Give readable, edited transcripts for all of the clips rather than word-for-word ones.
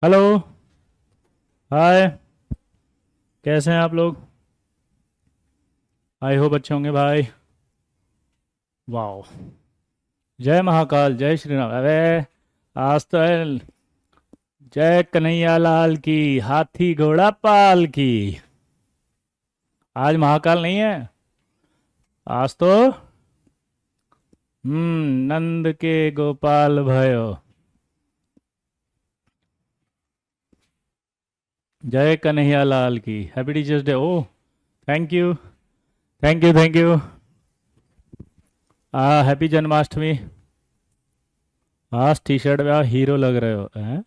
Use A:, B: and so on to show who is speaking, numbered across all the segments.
A: Hello. हाय। कैसे हैं आप लोग? आई होप अच्छे होंगे भाई। वाह। जय महाकाल, जय श्री राम। अरे आज तो है जय कन्हैया लाल की, हाथी घोड़ा पाल की। आज महाकाल नहीं है। आज तो नंद के गोपाल भयो। जय कन्हैया लाल की। Happy teachers day. Oh thank you, thank you, thank you. Happy Janmashtami. आज टी शर्ट में आप हीरो लग रहे हो हैं?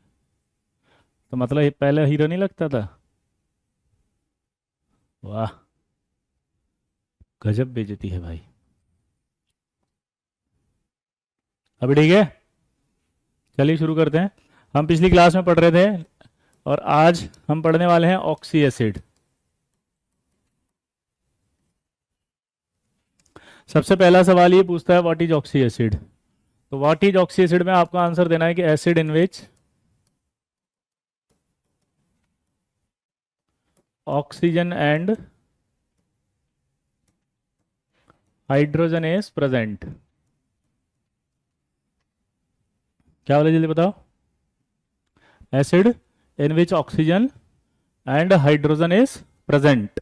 A: तो मतलब ये पहले हीरो नहीं लगता था? वाह, गजब बेइज्जती है भाई। अभी ठीक है, चलिए शुरू करते हैं। हम पिछली क्लास में पढ़ रहे थे और आज हम पढ़ने वाले हैं ऑक्सी एसिड। सबसे पहला सवाल ये पूछता है व्हाट इज ऑक्सी एसिड। तो व्हाट इज ऑक्सी एसिड में आपको आंसर देना है कि acid in which oxygen and hydrogen is present. क्या बोले, जल्दी बताओ। Acid in which oxygen and hydrogen is present.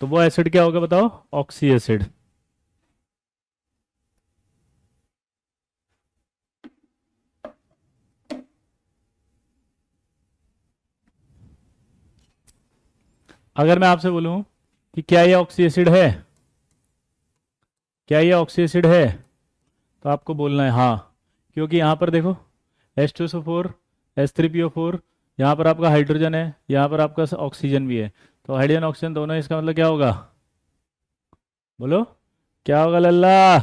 A: तो वो एसिड क्या होगा बताओ? Oxy acid. अगर मैं आपसे बोलूं कि क्या ये ऑक्सी एसिड है, क्या ये ऑक्सी एसिड है, तो आपको बोलना है हाँ। क्योंकि यहाँ पर देखो, H2SO4, H3PO4, यहाँ पर आपका हाइड्रोजन है, यहाँ पर आपका ऑक्सीजन भी है। तो हाइड्रोजन ऑक्सीजन दोनों है, इसका मतलब क्या होगा? बोलो, क्या होगा लल्ला?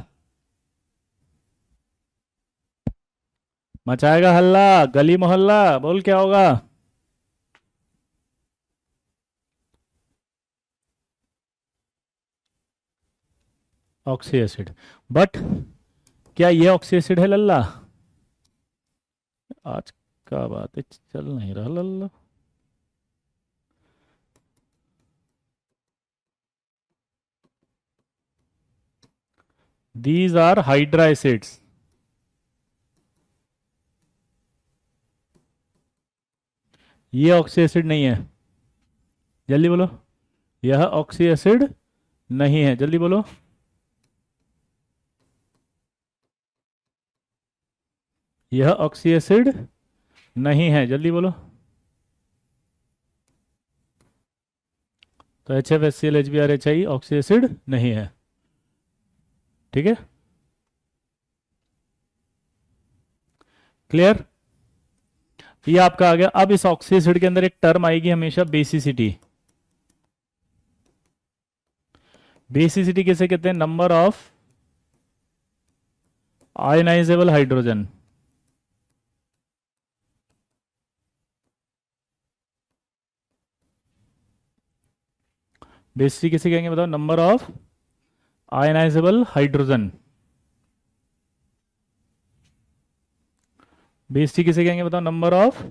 A: मचाएगा हल्ला गली मोहल्ला, बोल क्या होगा? Oxy acid. बट क्या ये ऑक्सी एसिड है लल्ला? आज का बात है, चल नहीं रहा लल्ला। These are hydra acids. ये ऑक्सी एसिड नहीं है। जल्दी बोलो। यह ऑक्सी एसिड नहीं है, जल्दी बोलो। यह ऑक्सी एसिड नहीं है, जल्दी बोलो। तो HF HCl HBr HI oxy acid नहीं है। ठीक है, क्लियर? ये आपका आ गया। अब इस ऑक्सी एसिड के अंदर एक टर्म आएगी हमेशा, बेसिसिटी। बेसिसिटी किसे कहते हैं? Number of ionisable hydrogen. Basicity किसे कहेंगे बताओ? Number of ionisable hydrogen. Basicity किसे कहेंगे बताओ? Number of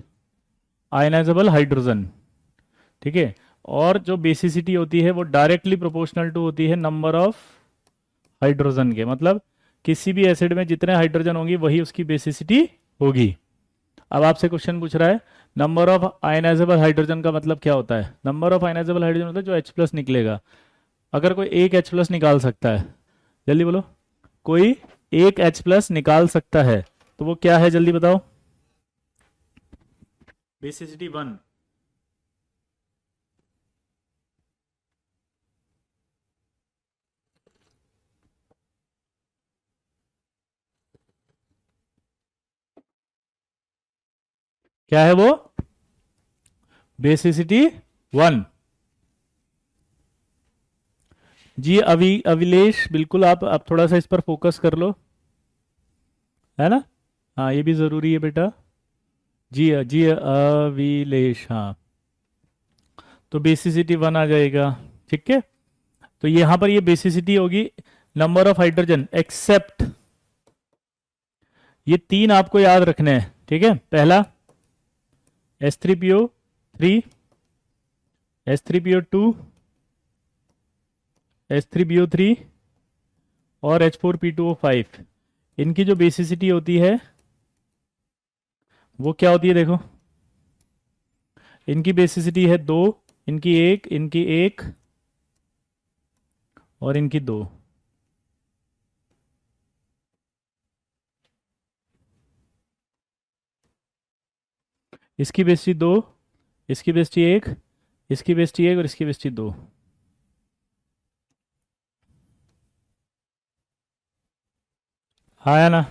A: ionisable hydrogen. ठीक है। और जो बेसिसिटी होती है वो डायरेक्टली प्रोपोर्शनल टू होती है नंबर ऑफ हाइड्रोजन के। मतलब किसी भी एसिड में जितने हाइड्रोजन होंगी वही उसकी बेसिसिटी होगी। अब आपसे क्वेश्चन पूछ रहा है नंबर ऑफ आयनाइजेबल हाइड्रोजन का मतलब क्या होता है? नंबर ऑफ आयनाइजेबल हाइड्रोजन मतलब जो H+ निकलेगा। अगर कोई एक H+ निकाल सकता है, जल्दी बोलो, कोई एक H+ निकाल सकता है, तो वो क्या है जल्दी बताओ? बेसिसिटी 1। क्या है वो? बेसिसिटी 1। जी अविलेश, बिल्कुल आप थोड़ा सा इस पर फोकस कर लो, है ना? हाँ, ये भी जरूरी है बेटा। जी अविलेश, हाँ। तो बेसिसिटी 1 आ जाएगा। ठीक है। तो यहां पर ये बेसिसिटी होगी नंबर ऑफ हाइड्रोजन एक्सेप्ट। ये तीन आपको याद रखने हैं, ठीक है? पहला H3PO3, H3PO2, H3PO3 और H4P2O5, इनकी जो बेसिसिटी होती है वो क्या होती है देखो। इनकी बेसिसिटी है 2, इनकी एक और इनकी 2। इसकी बेसिटी 2, इसकी बेसिटी 1, इसकी बेसिटी 1 और इसकी बेसिटी 2। आया ना।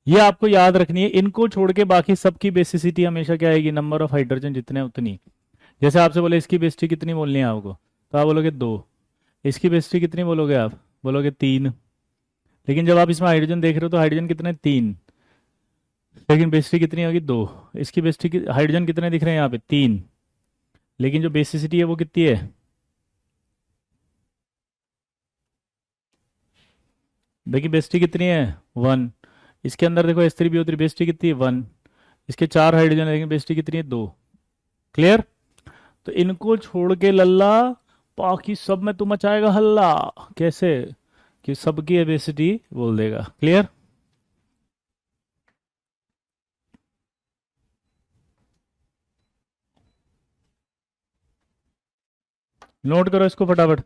A: ये आपको याद रखनी है, इनको छोड़ के बाकी सबकी बेसिसिटी हमेशा क्या आएगी, नंबर ऑफ हाइड्रोजन जितने उतनी। जैसे आपसे बोले इसकी बेसिटी कितनी बोलनी है आपको, तो आप बोलोगे 2। इसकी बेसिटी कितनी बोलोगे आप, बोलोगे 3। लेकिन जब आप इसमें हाइड्रोजन देख रहे हो तो हाइड्रोजन कितने, 3। लेकिन बेसिटी कितनी होगी, 2। इसकी बेसिटी हाइड्रोजन कितने दिख रहे हैं यहाँ पे, 3। लेकिन जो बेसिसिटी है वो कितनी है, देखिए बेसिटी कितनी है, 1। इसके अंदर देखो H3PO3 बेसिटी कितनी है, 1। इसके 4 हाइड्रोजन है लेकिन बेसिटी कितनी है, 2। क्लियर। तो इनको छोड़ के लल्ला बाकी सब में तू मचाएगा हल्ला। कैसे, कि सबकी एबिसिटी बोल देगा। क्लियर। नोट करो इसको फटाफट।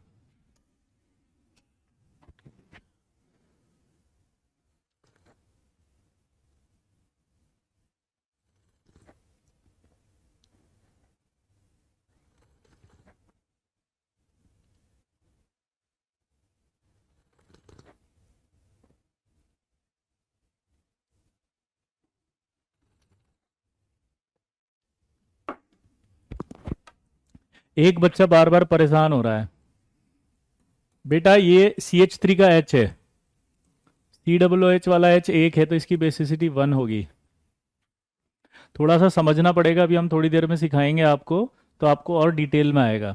A: एक बच्चा बार बार परेशान हो रहा है, बेटा ये CH3 का H है, COOH वाला H एक है, तो इसकी बेसिसिटी 1 होगी। थोड़ा सा समझना पड़ेगा, अभी हम थोड़ी देर में सिखाएंगे आपको, तो आपको और डिटेल में आएगा।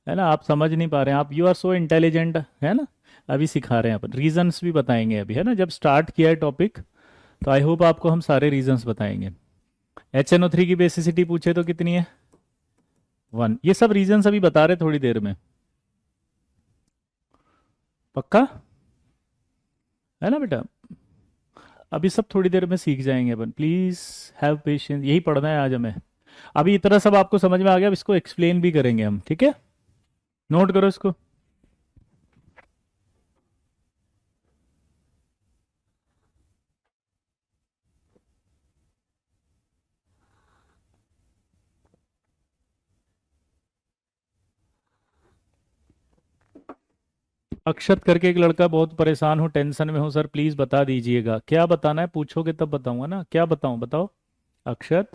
A: है ना, आप समझ नहीं पा रहे हैं, आप यू आर सो इंटेलिजेंट, है ना। अभी सिखा रहे हैं अपन, रीजंस भी बताएंगे अभी, है ना। जब स्टार्ट किया है टॉपिक तो आई होप आपको हम सारे रीजंस बताएंगे। HNO3 की बेसिसिटी पूछे तो कितनी है, 1। ये सब रीजंस अभी बता रहे थोड़ी देर में, पक्का है ना बेटा। अभी सब थोड़ी देर में सीख जाएंगे अपन, प्लीज हैव पेशेंस, यही पढ़ना है आज हमें। अभी इतना सब आपको समझ में आ गया, अब इसको एक्सप्लेन भी करेंगे हम, ठीक है। नोट करो इसको। अक्षत करके एक लड़का, बहुत परेशान हूँ, टेंशन में हूँ सर, प्लीज बता दीजिएगा। क्या बताना है, पूछोगे तब बताऊंगा ना, क्या बताऊं, बताओ। अक्षत,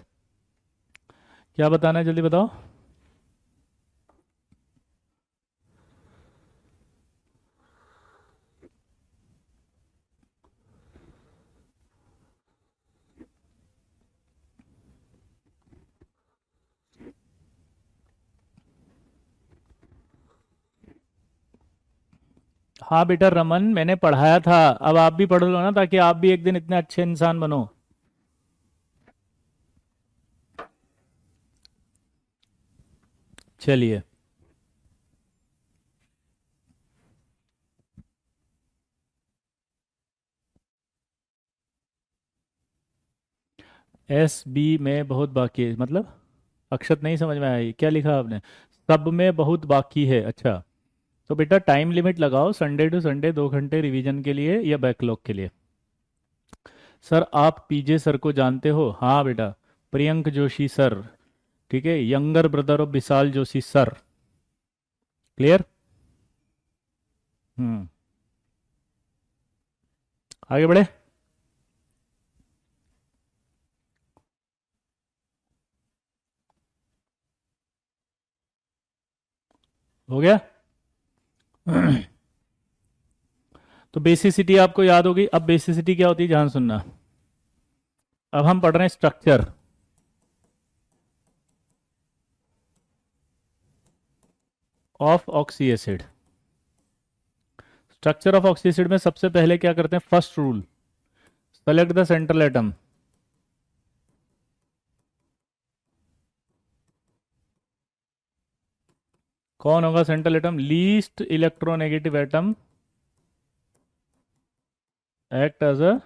A: क्या बताना है, जल्दी बताओ। हाँ बेटा रमन, मैंने पढ़ाया था, अब आप भी पढ़ लो ना, ताकि आप भी एक दिन इतने अच्छे इंसान बनो। चलिए, SB में बहुत बाकी है मतलब, अक्षत नहीं समझ में आया, ये क्या लिखा आपने, सब में बहुत बाकी है, अच्छा। तो बेटा टाइम लिमिट लगाओ, संडे टू संडे 2 घंटे रिवीजन के लिए या बैकलॉग के लिए। सर आप PJ सर को जानते हो, हाँ बेटा, प्रियंक जोशी सर, ठीक है, younger brother of Vishal Joshi sir. Clear. हम्म, आगे बढ़े। हो गया। तो बेसिसिटी आपको याद होगी, अब बेसिसिटी क्या होती है ध्यान सुनना। अब हम पढ़ रहे हैं structure of oxy acid. Structure of oxy acid में सबसे पहले क्या करते हैं, first rule, select the central atom. कौन होगा central atom? Least electronegative atom act as a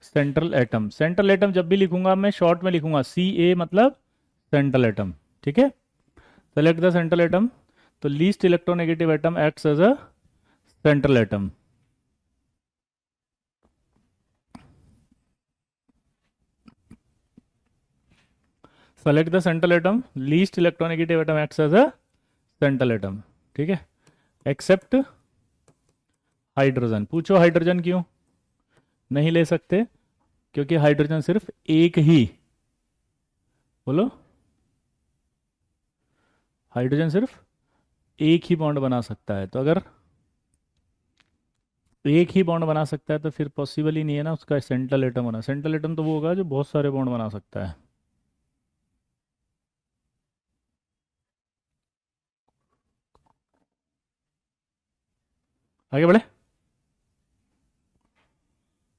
A: central atom. Central atom जब भी लिखूंगा मैं शॉर्ट में लिखूंगा CA, मतलब सेंट्रल एटम। ठीक है, सेलेक्ट द सेंट्रल एटम। तो least electronegative atom acts as a central atom. Select the central atom, least electronegative atom acts as a central atom. ठीक है, एक्सेप्ट हाइड्रोजन। पूछो हाइड्रोजन क्यों नहीं ले सकते? क्योंकि हाइड्रोजन सिर्फ एक ही, बोलो, हाइड्रोजन सिर्फ एक ही बॉन्ड बना सकता है। तो अगर एक ही बॉन्ड बना सकता है तो फिर पॉसिबल ही नहीं है ना उसका सेंट्रल एटम होना। सेंट्रल एटम तो वो होगा जो बहुत सारे बॉन्ड बना सकता है। आगे बढ़े।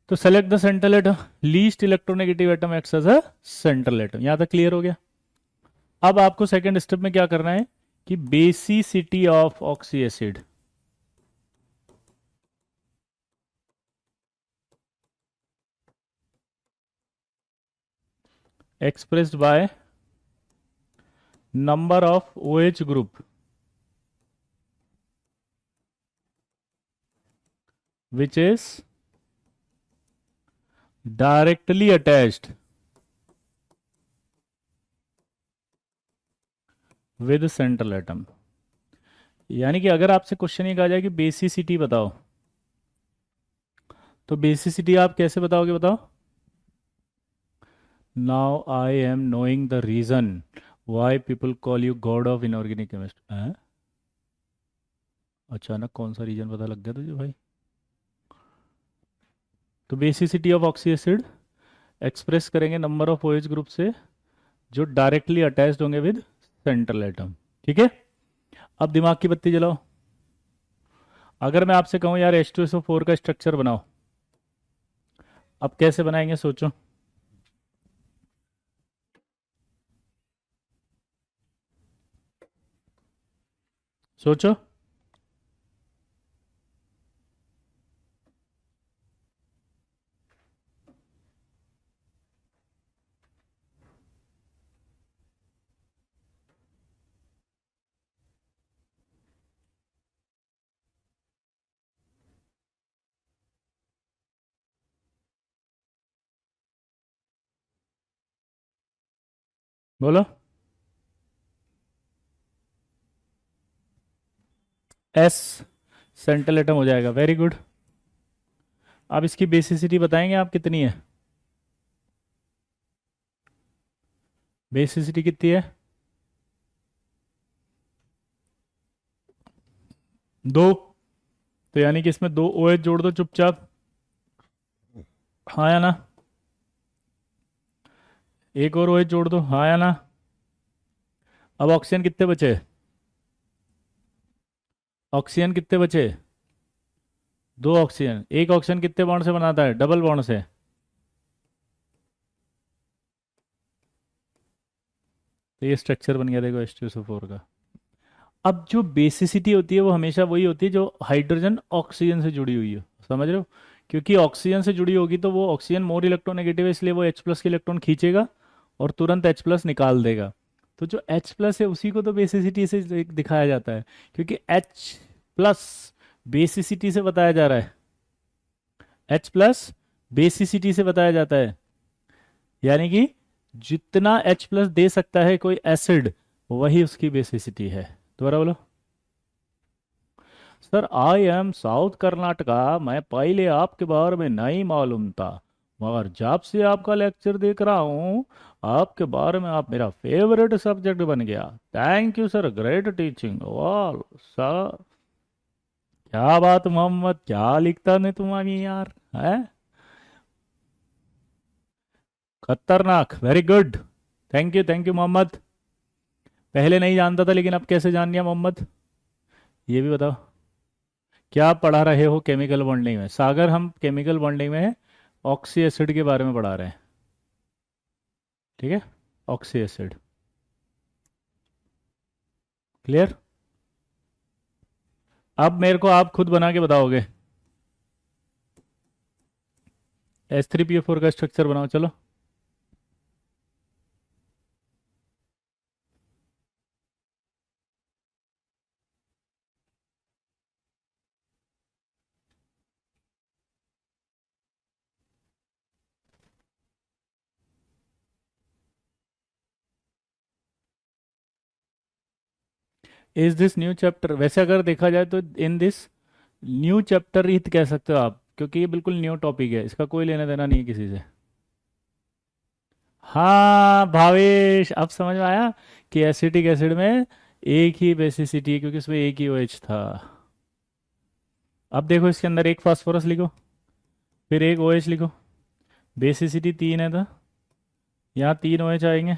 A: तो select the central atom, least electronegative atom acts as a central atom. यहां तक क्लियर हो गया। अब आपको सेकंड स्टेप में क्या करना है कि basicity of oxy acid, expressed by number of OH group which is directly attached with central atom। यानी कि अगर आपसे क्वेश्चन ये कहा जाए कि बेसिसिटी बताओ, तो बेसिसिटी आप कैसे बताओगे? बताओ। Now I am knowing the reason why people call you god of inorganic chemistry. अचानक कौन सा रीजन पता लग गया तुझे भाई? तो basicity of oxy acid express करेंगे नंबर ऑफ OH ग्रुप से जो डायरेक्टली अटैच्ड होंगे विद सेंट्रल एटम। ठीक है, अब दिमाग की बत्ती जलाओ। अगर मैं आपसे कहूं यार H2SO4 का स्ट्रक्चर बनाओ, अब कैसे बनाएंगे सोचो। सोचो। बोलो। S सेंट्रल एटम हो जाएगा। Very good. अब इसकी बेसिसिटी बताएंगे आप कितनी है? बेसिसिटी कितनी है? 2। तो यानी कि इसमें 2 OH जोड़ दो चुपचाप। हाँ या ना? एक और OH जोड़ दो। हाँ या ना? अब ऑक्सीजन कितने बचे? ऑक्सीजन कितने बचे? 2 ऑक्सीजन। एक ऑक्सीजन कितने बॉन्ड से बनाता है? डबल बॉन्ड से। तो ये स्ट्रक्चर बन गया देखो H2SO4 का। अब जो बेसिसिटी होती है वो हमेशा वही होती है जो हाइड्रोजन ऑक्सीजन से जुड़ी हुई है। समझ रहे हो? क्योंकि ऑक्सीजन से जुड़ी होगी तो वो ऑक्सीजन मोर इलेक्ट्रोनेगेटिव है, इसलिए वो H+ के इलेक्ट्रॉन खींचेगा और तुरंत H+ निकाल देगा। तो जो H+ है उसी को तो बेसिसिटी से दिखाया जाता है, क्योंकि H+ बेसिसिटी से बताया जा रहा है। H+ बेसिसिटी से बताया जाता है, यानी कि जितना H+ दे सकता है कोई एसिड, वही उसकी बेसिसिटी है। दोबारा बोलो। Sir I am south Karnataka, मैं पहले आपके बारे में नहीं मालूम था, मगर जब से आपका लेक्चर देख रहा हूँ आपके बारे में आप मेरा फेवरेट सब्जेक्ट बन गया। Thank you sir, great teaching. वाह सर, क्या बात मोहम्मद, क्या लिखता नहीं तुम्हारी यार है। खतरनाक, very good. Thank you Mohammad. पहले नहीं जानता था लेकिन अब कैसे जान लिया मोहम्मद? ये भी बताओ। क्या पढ़ा रहे हो केमिकल बॉन्डिंग में? सागर, हम केमिकल बॉन्डिंग में ऑक्सी एसिड के बारे में पढ़ा रहे हैं। ठीक है, ऑक्सी एसिड। क्लियर? अब मेरे को आप खुद बना के बताओगे। H3PO4 का स्ट्रक्चर बनाओ, चलो। Is this new chapter? वैसे अगर देखा जाए तो इन दिस न्यू चैप्टर ही कह सकते हो आप, क्योंकि ये बिल्कुल न्यू टॉपिक है, इसका कोई लेना देना नहीं है किसी से। हाँ भावेश, अब समझ में आया कि एसिटिक एसिड में एक ही बेसिसिटी है, क्योंकि उसमें एक ही OH था। अब देखो इसके अंदर एक फास्फोरस लिखो, फिर एक OH लिखो, बेसिसिटी 3 है, तो यहाँ 3 OH आएंगे,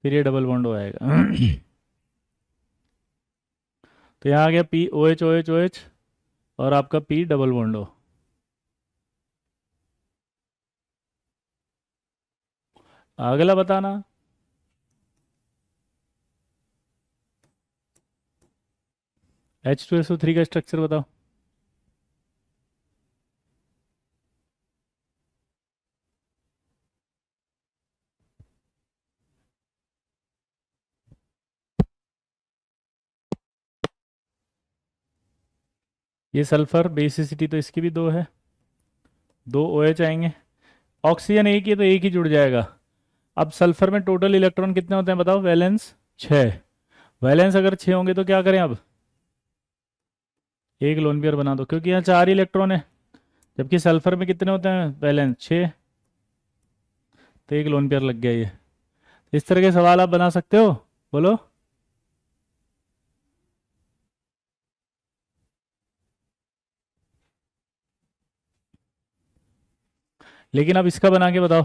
A: फिर ये डबल बॉन्ड हो आएगा। तो यहाँ आ गया P OH OH OH, और आपका P डबल बॉन्ड हो। अगला बताना। H2SO3 का स्ट्रक्चर बताओ। ये सल्फर, बेसिसिटी तो इसकी भी 2 है, 2 OH आएंगे। ऑक्सीजन एक ही है तो एक ही जुड़ जाएगा। अब सल्फर में टोटल इलेक्ट्रॉन कितने होते हैं बताओ? वैलेंस 6। वैलेंस अगर 6 होंगे तो क्या करें अब? एक लोन पेयर बना दो, क्योंकि यहाँ 4 इलेक्ट्रॉन है, जबकि सल्फर में कितने होते हैं वैलेंस? 6। तो एक लोन पेयर लग गया ये। इस तरह के सवाल आप बना सकते हो, बोलो। लेकिन अब इसका बना के बताओ।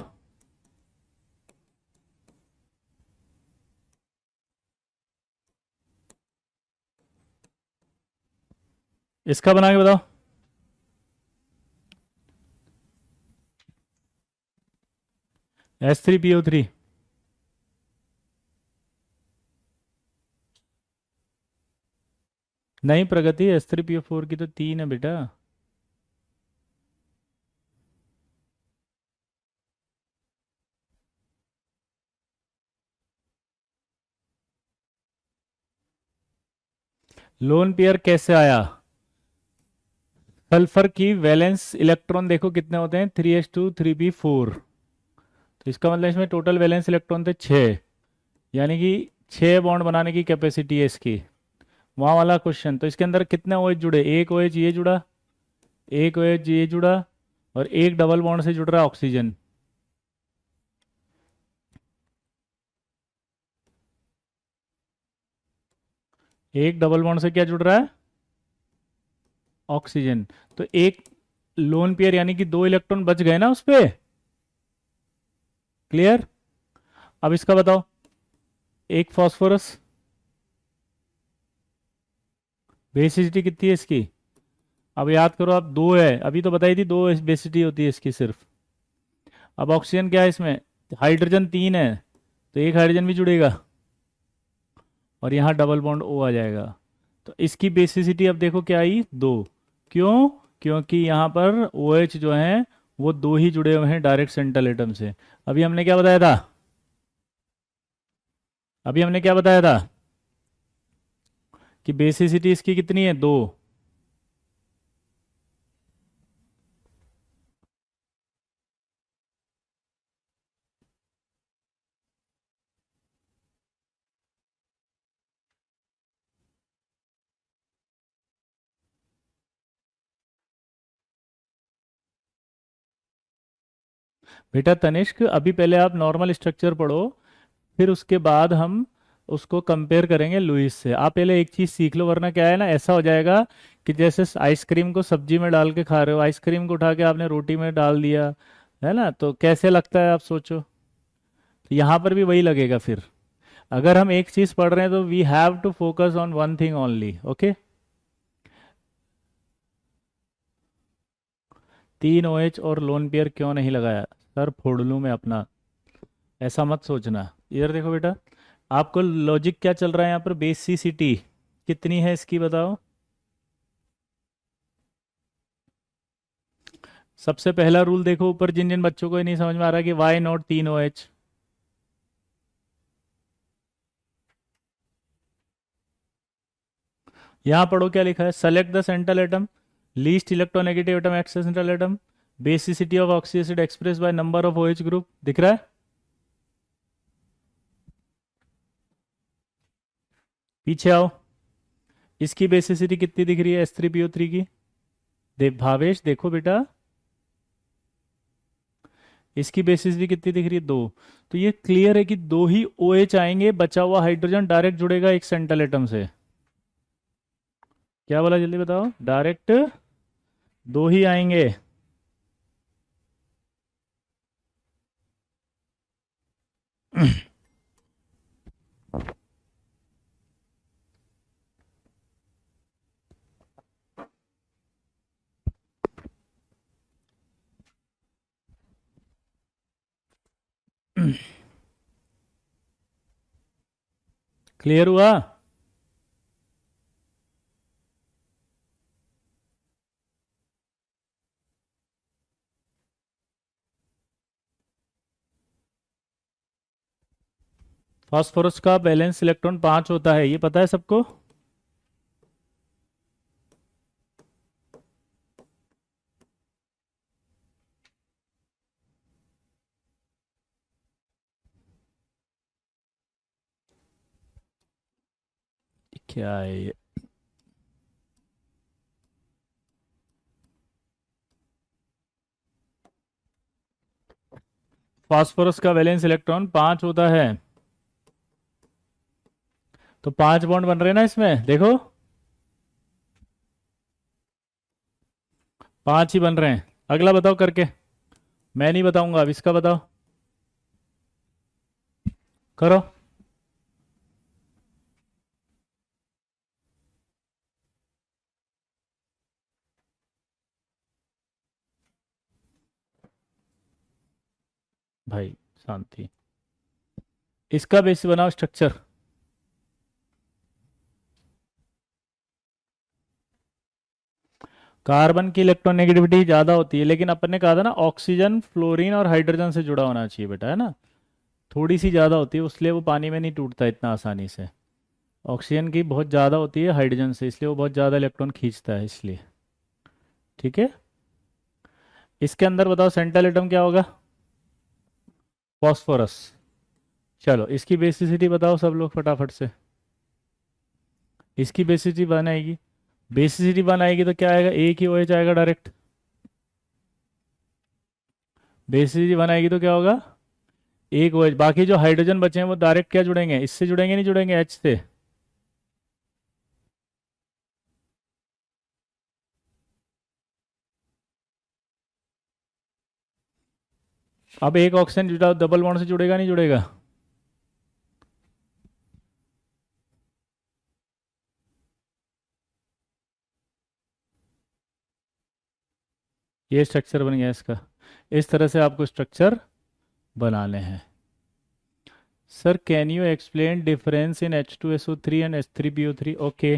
A: इसका बना के बताओ। H3PO3। नहीं प्रगति, H3PO4 की तो 3 है बेटा। लोन पेयर कैसे आया? सल्फर की वैलेंस इलेक्ट्रॉन देखो कितने होते हैं, 3s2 3p4। तो इसका मतलब इसमें टोटल वैलेंस इलेक्ट्रॉन थे 6, यानी कि 6 बॉन्ड बनाने की कैपेसिटी है इसकी। वहाँ वाला क्वेश्चन, तो इसके अंदर कितने OH जुड़े? एक OH ये जुड़ा, एक OH ये जुड़ा, और एक डबल बॉन्ड से जुड़ रहा है ऑक्सीजन। एक डबल बॉन्ड से क्या जुड़ रहा है? ऑक्सीजन। तो एक लोन पेयर यानी कि 2 इलेक्ट्रॉन बच गए ना उस पे। क्लियर? अब इसका बताओ। एक फास्फोरस, बेसिसिटी कितनी है इसकी? अब याद करो, अब 2 है, अभी तो बताई थी 2 बेसिसिटी होती है इसकी सिर्फ। अब ऑक्सीजन क्या है इसमें? हाइड्रोजन 3 है, तो एक हाइड्रोजन भी जुड़ेगा, और यहाँ डबल बॉन्ड O आ जाएगा। तो इसकी बेसिसिटी अब देखो क्या आई? 2। क्यों? क्योंकि यहाँ पर OH जो है वो 2 ही जुड़े हुए हैं डायरेक्ट सेंट्रल एटम से। अभी हमने क्या बताया था? अभी हमने क्या बताया था कि बेसिसिटी इसकी कितनी है? 2। बेटा तनिष्क, अभी पहले आप नॉर्मल स्ट्रक्चर पढ़ो, फिर उसके बाद हम उसको कंपेयर करेंगे लुईस से। आप पहले एक चीज़ सीख लो, वरना क्या है ना, ऐसा हो जाएगा कि जैसे आइसक्रीम को सब्जी में डाल के खा रहे हो, आइसक्रीम को उठा के आपने रोटी में डाल दिया, है ना, तो कैसे लगता है आप सोचो। तो यहाँ पर भी वही लगेगा फिर। अगर हम एक चीज़ पढ़ रहे हैं तो we have to focus on one thing only, okay. 3 OH और लोन पेयर क्यों नहीं लगाया? सर फोड़ लूँ मैं अपना, ऐसा मत सोचना। इधर देखो बेटा, आपको लॉजिक क्या चल रहा है यहाँ पर, बेसिसिटी कितनी है इसकी बताओ। सबसे पहला रूल देखो ऊपर, जिन जिन बच्चों को ये नहीं समझ में आ रहा कि वाई नॉट 3 OH। यहाँ पढ़ो क्या लिखा है, select the central atom, least electronegative atom x central atom, basicity of oxy acid express bye number of OH group. दिख रहा है? पीछे आओ, इसकी बेसिसिटी कितनी दिख रही है S3PO3 की? भावेश देखो बेटा, इसकी बेसिसिटी कितनी दिख रही है? 2। तो ये क्लियर है कि 2 ही OH आएंगे, बचा हुआ हाइड्रोजन डायरेक्ट जुड़ेगा एक सेंट्रल एटम से। क्या बोला जल्दी बताओ, डायरेक्ट 2 ही आएंगे। क्लियर हुआ? फास्फोरस का बैलेंस इलेक्ट्रॉन 5 होता है, ये पता है सबको? क्या है ये? फास्फोरस का वैलेंस इलेक्ट्रॉन 5 होता है, तो 5 बॉन्ड बन रहे हैं ना इसमें, देखो 5 ही बन रहे हैं। अगला बताओ करके, मैं नहीं बताऊंगा अब, इसका बताओ, करो। भाई शांति, इसका बेस बनाओ स्ट्रक्चर। कार्बन की इलेक्ट्रोनेगेटिविटी ज़्यादा होती है, लेकिन अपन ने कहा था ना ऑक्सीजन फ्लोरीन और हाइड्रोजन से जुड़ा होना चाहिए बेटा, है ना? थोड़ी सी ज़्यादा होती है, इसलिए वो पानी में नहीं टूटता इतना आसानी से। ऑक्सीजन की बहुत ज़्यादा होती है हाइड्रोजन से, इसलिए वो बहुत ज़्यादा इलेक्ट्रॉन खींचता है, इसलिए। ठीक है, इसके अंदर बताओ सेंट्रल एटम क्या होगा? फॉस्फोरस। चलो इसकी बेसिसिटी बताओ सब लोग फटाफट से। इसकी बेसिसिटी बनाएगी, बेसिसिटी बनाएगी तो क्या आएगा, एक ही OH आएगा डायरेक्ट। बेसिसिटी बनाएगी तो क्या होगा, एक OH। बाकी जो हाइड्रोजन बचे हैं वो डायरेक्ट क्या जुड़ेंगे, इससे जुड़ेंगे नहीं जुड़ेंगे, H से। अब एक ऑक्सीजन जुड़ा डबल बॉन्ड से जुड़ेगा नहीं जुड़ेगा? ये स्ट्रक्चर बन गया इसका। इस तरह से आपको स्ट्रक्चर बनाने हैं। Sir can you explain difference in H2SO3 and H3PO3? Okay,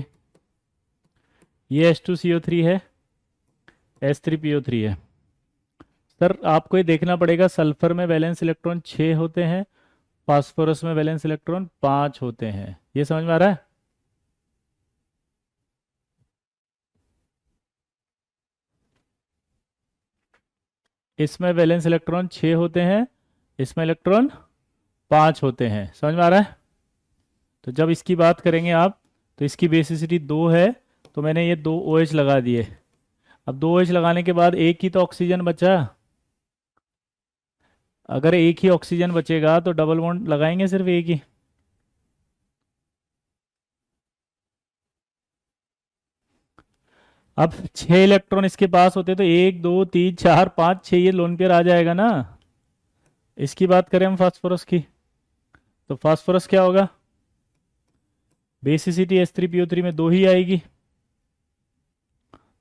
A: ये H2CO3 है, H3PO3 है। सर आपको ये देखना पड़ेगा, सल्फर में वैलेंस इलेक्ट्रॉन 6 होते हैं, फास्फोरस में वैलेंस इलेक्ट्रॉन 5 होते हैं। ये समझ में आ रहा है? इसमें वैलेंस इलेक्ट्रॉन 6 होते हैं, इसमें इलेक्ट्रॉन 5 होते हैं। समझ में आ रहा है? तो जब इसकी बात करेंगे आप, तो इसकी बेसिसिटी 2 है, तो मैंने ये 2 OH लगा दिए। अब 2 OH लगाने के बाद एक ही तो ऑक्सीजन बचा। अगर एक ही ऑक्सीजन बचेगा तो डबल बॉन्ड लगाएंगे सिर्फ एक ही। अब 6 इलेक्ट्रॉन इसके पास होते तो 1 2 3 4 5 6, ये लोन पेयर आ जाएगा ना। इसकी बात करें हम फास्फोरस की, तो फास्फोरस क्या होगा, बेसिसिटी H3PO3 में 2 ही आएगी,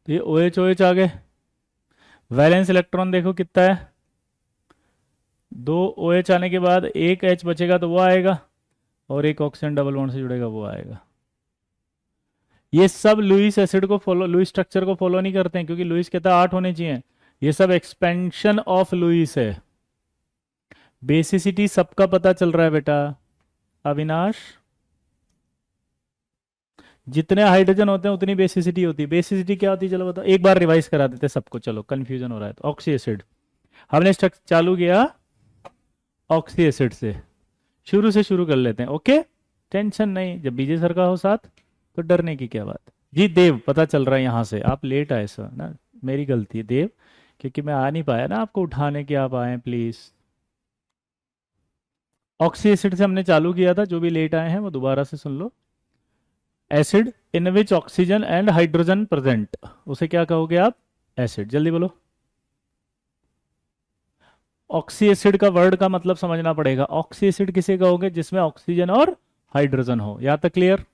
A: तो ये OH OH आ गए। वैलेंस इलेक्ट्रॉन देखो कितना है, 2 OH आने के बाद एक H बचेगा तो वो आएगा, और एक ऑक्सीजन डबल बॉन्ड से जुड़ेगा वो आएगा। ये सब लुईस एसिड को फॉलो, लुईस स्ट्रक्चर को फॉलो नहीं करते हैं, क्योंकि लुईस कहता है 8 होने चाहिए। ये सब एक्सपेंशन ऑफ लुईस है। बेसिसिटी सबका पता चल रहा है बेटा। अविनाश, जितने हाइड्रोजन होते हैं उतनी बेसिसिटी होती है। बेसिसिटी क्या होती है चलो बताओ, एक बार रिवाइज करा देते हैं सबको, चलो कंफ्यूजन हो रहा है तो। ऑक्सी एसिड, हमने स्ट्रक्चर चालू किया ऑक्सी एसिड से, शुरू कर लेते हैं। ओके, टेंशन नहीं, जब बीजे सर का हो साथ तो डरने की क्या बात। जी देव, पता चल रहा है यहाँ से आप लेट आए सर ना, मेरी गलती है देव, क्योंकि मैं आ नहीं पाया ना आपको उठाने की, आप आए प्लीज। ऑक्सी एसिड से हमने चालू किया था, जो भी लेट आए हैं वो दोबारा से सुन लो। Acid in which oxygen and hydrogen present, उसे क्या कहोगे आप, एसिड। जल्दी बोलो। ऑक्सी एसिड का वर्ड का मतलब समझना पड़ेगा। ऑक्सी एसिड किसे कहोगे, जिसमें ऑक्सीजन और हाइड्रोजन हो। यहाँ तक क्लियर?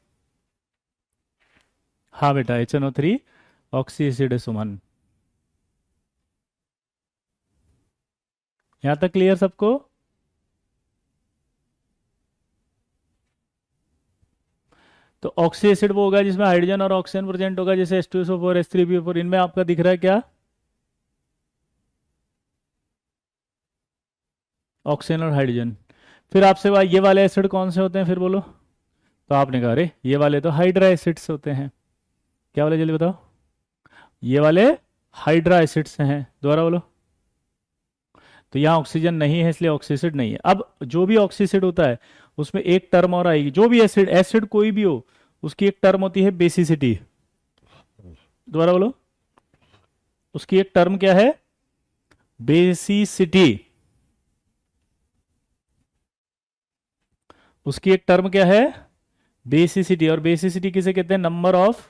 A: हाँ बेटा, HNO3 ऑक्सी एसिड है सुमन। यहाँ तक क्लियर सबको? तो ऑक्सी एसिड वो होगा जिसमें हाइड्रोजन और ऑक्सीजन प्रेजेंट होगा, जैसे H2SO4 H3PO4। इनमें आपका दिख रहा है क्या, ऑक्सीजन और हाइड्रोजन। फिर आपसे ये वाले एसिड कौन से होते हैं फिर बोलो। तो आपने कहा अरे ये वाले तो हाइड्रा एसिड्स होते हैं। क्या वाले, जल्दी बताओ। ये वाले हाइड्रा एसिड्स हैं, दोबारा बोलो। तो यहाँ ऑक्सीजन नहीं है इसलिए ऑक्सी एसिड नहीं है। अब जो भी ऑक्सी एसिड होता है उसमें एक टर्म और आएगी, जो भी एसिड, एसिड कोई भी हो उसकी एक टर्म होती है बेसिसिटी। दोबारा बोलो, उसकी एक टर्म क्या है, बेसिसिटी। उसकी एक टर्म क्या है, बेसिसिटी। और बेसिसिटी किसे कहते हैं, नंबर ऑफ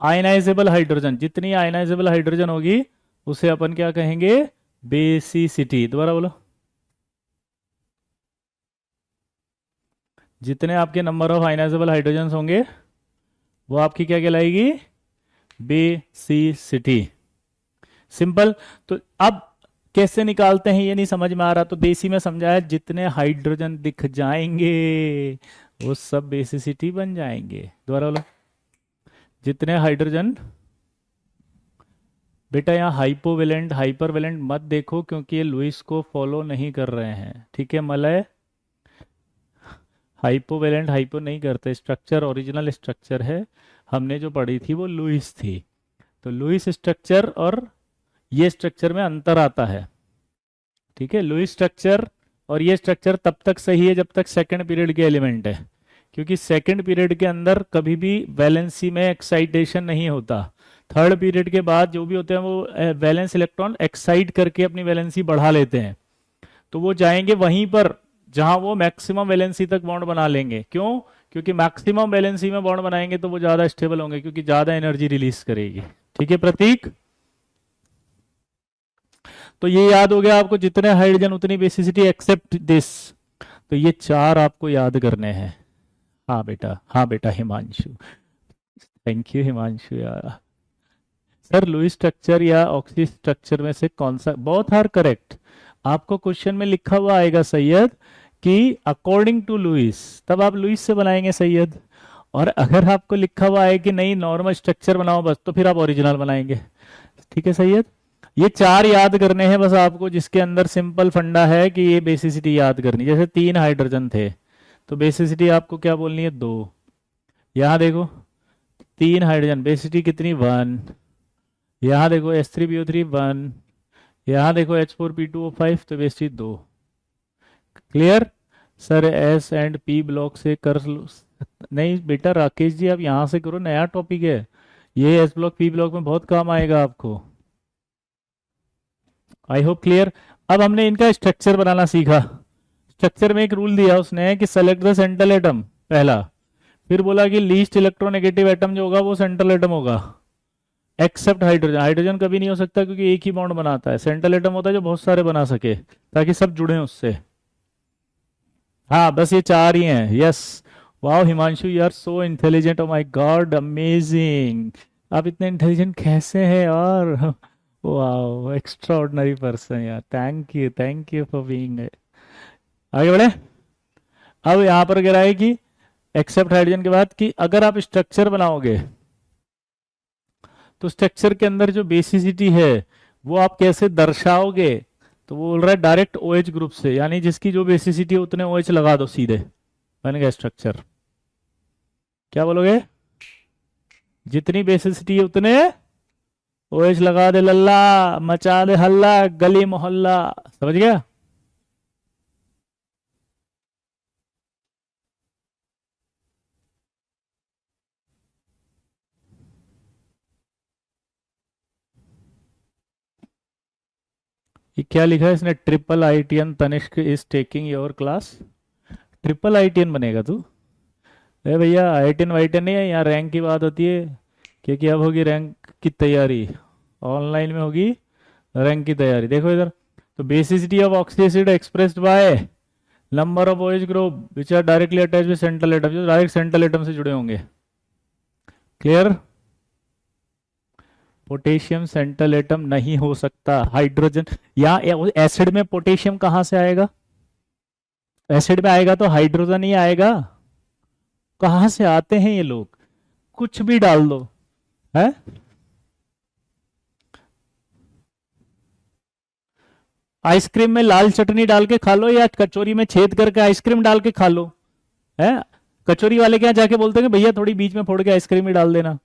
A: आयनाइजेबल हाइड्रोजन। जितनी आयनाइजेबल हाइड्रोजन होगी उसे अपन क्या कहेंगे, बेसिसिटी। दोबारा बोलो, जितने आपके नंबर ऑफ आयनाइजेबल हाइड्रोजन होंगे वो आपकी क्या कहलाएगी, बेसिसिटी। सिंपल। तो अब कैसे निकालते हैं ये नहीं समझ में आ रहा, तो देसी में समझाया, जितने हाइड्रोजन दिख जाएंगे वो सब बेसिसिटी बन जाएंगे। दोबारा बोलो, जितने हाइड्रोजन, बेटा यहाँ हाइपोवेलेंट हाइपरवेलेंट मत देखो, क्योंकि ये लुईस को फॉलो नहीं कर रहे हैं, ठीक है मलय। हाइपोवेलेंट हाइपो नहीं करते, स्ट्रक्चर ओरिजिनल स्ट्रक्चर है, हमने जो पढ़ी थी वो लुईस थी। तो लुईस स्ट्रक्चर और ये स्ट्रक्चर में अंतर आता है, ठीक है। लुईस स्ट्रक्चर और ये स्ट्रक्चर तब तक सही है जब तक सेकंड पीरियड के एलिमेंट है, क्योंकि सेकंड पीरियड के अंदर कभी भी वैलेंसी में एक्साइटेशन नहीं होता। थर्ड पीरियड के बाद जो भी होते हैं वो वैलेंस इलेक्ट्रॉन एक्साइट करके अपनी वैलेंसी बढ़ा लेते हैं, तो वो जाएंगे वहीं पर जहां वो मैक्सिमम वैलेंसी तक बॉन्ड बना लेंगे। क्यों? क्योंकि मैक्सिमम वैलेंसी में बॉन्ड बनाएंगे तो वो ज्यादा स्टेबल होंगे, क्योंकि ज्यादा एनर्जी रिलीज करेगी, ठीक है प्रतीक। तो ये याद हो गया आपको, जितने हाइड्रोजन उतनी बेसिसिटी एक्सेप्ट दिस। तो ये 4 आपको याद करने हैं। हाँ बेटा, हाँ बेटा हिमांशु, थैंक यू हिमांशु यार। सर लुईस स्ट्रक्चर या ऑक्सी स्ट्रक्चर में से कौन सा, बोथ आर करेक्ट। आपको क्वेश्चन में लिखा हुआ आएगा सैयद कि अकॉर्डिंग टू लुईस, तब आप लुईस से बनाएंगे सैयद। और अगर आपको लिखा हुआ है कि नहीं नॉर्मल स्ट्रक्चर बनाओ बस, तो फिर आप ओरिजिनल बनाएंगे, ठीक है सैयद। ये 4 याद करने हैं बस आपको, जिसके अंदर सिंपल फंडा है कि ये बेसिसिटी याद करनी। जैसे 3 हाइड्रोजन थे तो बेसिसिटी आपको क्या बोलनी है, 2। यहां देखो 3 हाइड्रोजन, बेसिसिटी कितनी, 1। यहाँ देखो H3PO3 1, यहाँ देखो H4P2O5, तो basicity 2। Clear? Sir S and P block से कर लो। नहीं बेटा राकेश जी, आप यहाँ से करो, नया टॉपिक है ये। S ब्लॉक P ब्लॉक में बहुत काम आएगा आपको। I hope clear. अब हमने इनका स्ट्रक्चर बनाना सीखा। स्ट्रक्चर में एक रूल दिया उसने कि सेलेक्ट द सेंट्रल एटम पहला, फिर बोला कि लीस्ट इलेक्ट्रोनेगेटिव एटम जो होगा वो सेंट्रल एटम होगा, एक्सेप्ट हाइड्रोजन। हाइड्रोजन कभी नहीं हो सकता क्योंकि एक ही बॉन्ड बनाता है। सेंट्रल एटम होता है जो बहुत सारे बना सके ताकि सब जुड़े उससे। हाँ बस ये 4 ही हैं। Yes, wow Himanshu, you are so intelligent, oh my god amazing. आप इतने इंटेलिजेंट कैसे हैं यार, वाह, एक्स्ट्रा ऑर्डिनरी पर्सन यार, थैंक यू फॉर बीइंग। आगे बढ़े। अब यहाँ पर कह रहा है कि एक्सेप्ट हाइड्रोजन के बाद कि अगर आप स्ट्रक्चर बनाओगे तो स्ट्रक्चर के अंदर जो बेसिसिटी है वो आप कैसे दर्शाओगे। तो वो बोल रहा है डायरेक्ट ओएच ग्रुप से, यानी जिसकी जो बेसिसिटी है उतने ओएच लगा दो सीधे, बन गया स्ट्रक्चर। क्या बोलोगे? जितनी बेसिसिटी है उतने ओएच लगा दे लल्ला, मचा दे हल्ला गली मोहल्ला। समझ गया? ये क्या लिखा है इसने? Triple ITN Tanishk is taking your class. Triple ITN बनेगा तू? अरे भैया आईटीएन वाईटीएन नहीं है, यहाँ रैंक की बात होती है, क्योंकि अब होगी रैंक की तैयारी, ऑनलाइन में होगी रैंक की तैयारी। देखो इधर, तो basicity of oxy acid expressed by number of OH group which are directly attach with central atom, जो डायरेक्ट सेंट्रल एटम से जुड़े होंगे। क्लियर? पोटेशियम सेंट्रल एटम नहीं हो सकता। हाइड्रोजन, या एसिड में पोटेशियम कहाँ से आएगा? एसिड में आएगा तो हाइड्रोजन ही आएगा। कहाँ से आते हैं ये लोग? कुछ भी डाल दो है। आइसक्रीम में लाल चटनी डाल के खा लो, या कचौरी में छेद करके आइसक्रीम डाल के खा लो है। कचौरी वाले के यहाँ जाके बोलते हैं कि भैया थोड़ी बीच में फोड़ के आइसक्रीम ही डाल देना।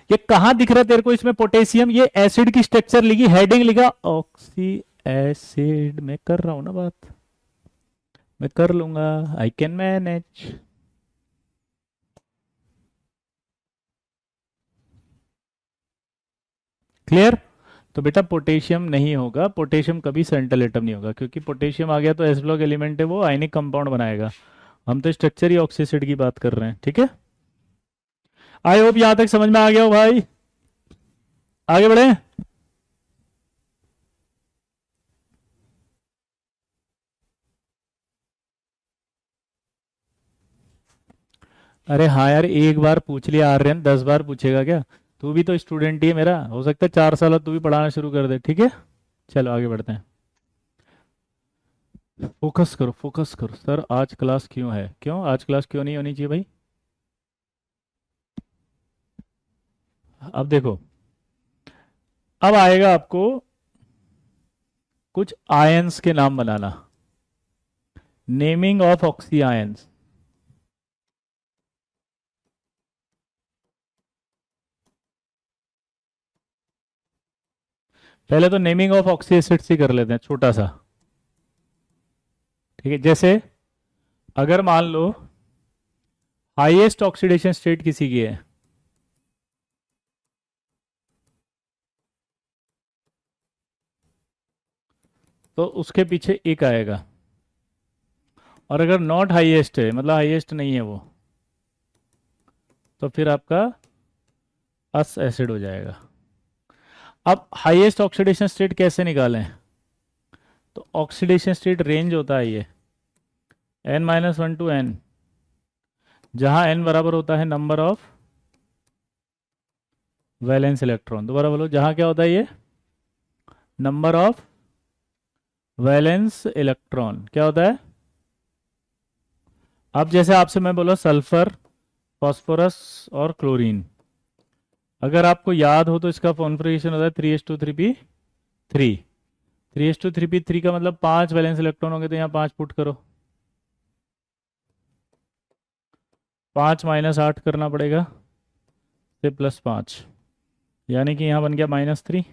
A: ये कहाँ दिख रहा है तेरे को इसमें पोटेशियम? ये एसिड की स्ट्रक्चर लिखी, हेडिंग लिखा ऑक्सी एसिड। मैं कर रहा हूं ना बात, मैं कर लूंगा, आई कैन मैनेज। क्लियर? तो बेटा पोटेशियम नहीं होगा, पोटेशियम कभी सेंट्रल एटम नहीं होगा, क्योंकि पोटेशियम आ गया तो एस ब्लॉक एलिमेंट है, वो आयनिक कंपाउंड बनाएगा। हम तो स्ट्रक्चर ही ऑक्सी एसिड की बात कर रहे हैं। ठीक है, आई होप यहां तक समझ में आ गया हो भाई। आगे बढ़े। अरे हाँ यार, एक बार पूछ लिया आर्यन, 10 बार पूछेगा क्या? तू भी तो स्टूडेंट ही है मेरा, हो सकता है 4 साल बाद तू भी पढ़ाना शुरू कर दे। ठीक है, चलो आगे बढ़ते हैं। फोकस करो फोकस करो। सर आज क्लास क्यों है? क्यों आज क्लास क्यों नहीं होनी चाहिए भाई? अब देखो, अब आएगा आपको कुछ आयंस के नाम बनाना, नेमिंग ऑफ ऑक्सी आयंस। पहले तो नेमिंग ऑफ ऑक्सी एसिड्स ही कर लेते हैं छोटा सा। ठीक है, जैसे अगर मान लो हाईएस्ट ऑक्सीडेशन स्टेट किसी की है, तो उसके पीछे एक आएगा। और अगर नॉट हाईएस्ट है, मतलब हाईएस्ट नहीं है वो, तो फिर आपका अस एसिड हो जाएगा। अब हाईएस्ट ऑक्सीडेशन स्टेट कैसे निकालें? तो ऑक्सीडेशन स्टेट रेंज होता है ये n-1 टू n, जहां n बराबर होता है नंबर ऑफ वैलेंस इलेक्ट्रॉन। दोबारा बोलो, जहां क्या होता है ये? नंबर ऑफ वैलेंस इलेक्ट्रॉन क्या होता है? अब जैसे आपसे मैं बोला सल्फर, फास्फोरस और क्लोरीन, अगर आपको याद हो तो इसका कॉन्फ़िगरेशन होता है 3:3p3। 3:3p3 का मतलब 5 वैलेंस इलेक्ट्रॉन होंगे, तो यहाँ 5 पुट करो, 5 - 8 करना पड़ेगा, से +5, यानी कि यहाँ बन गया -3।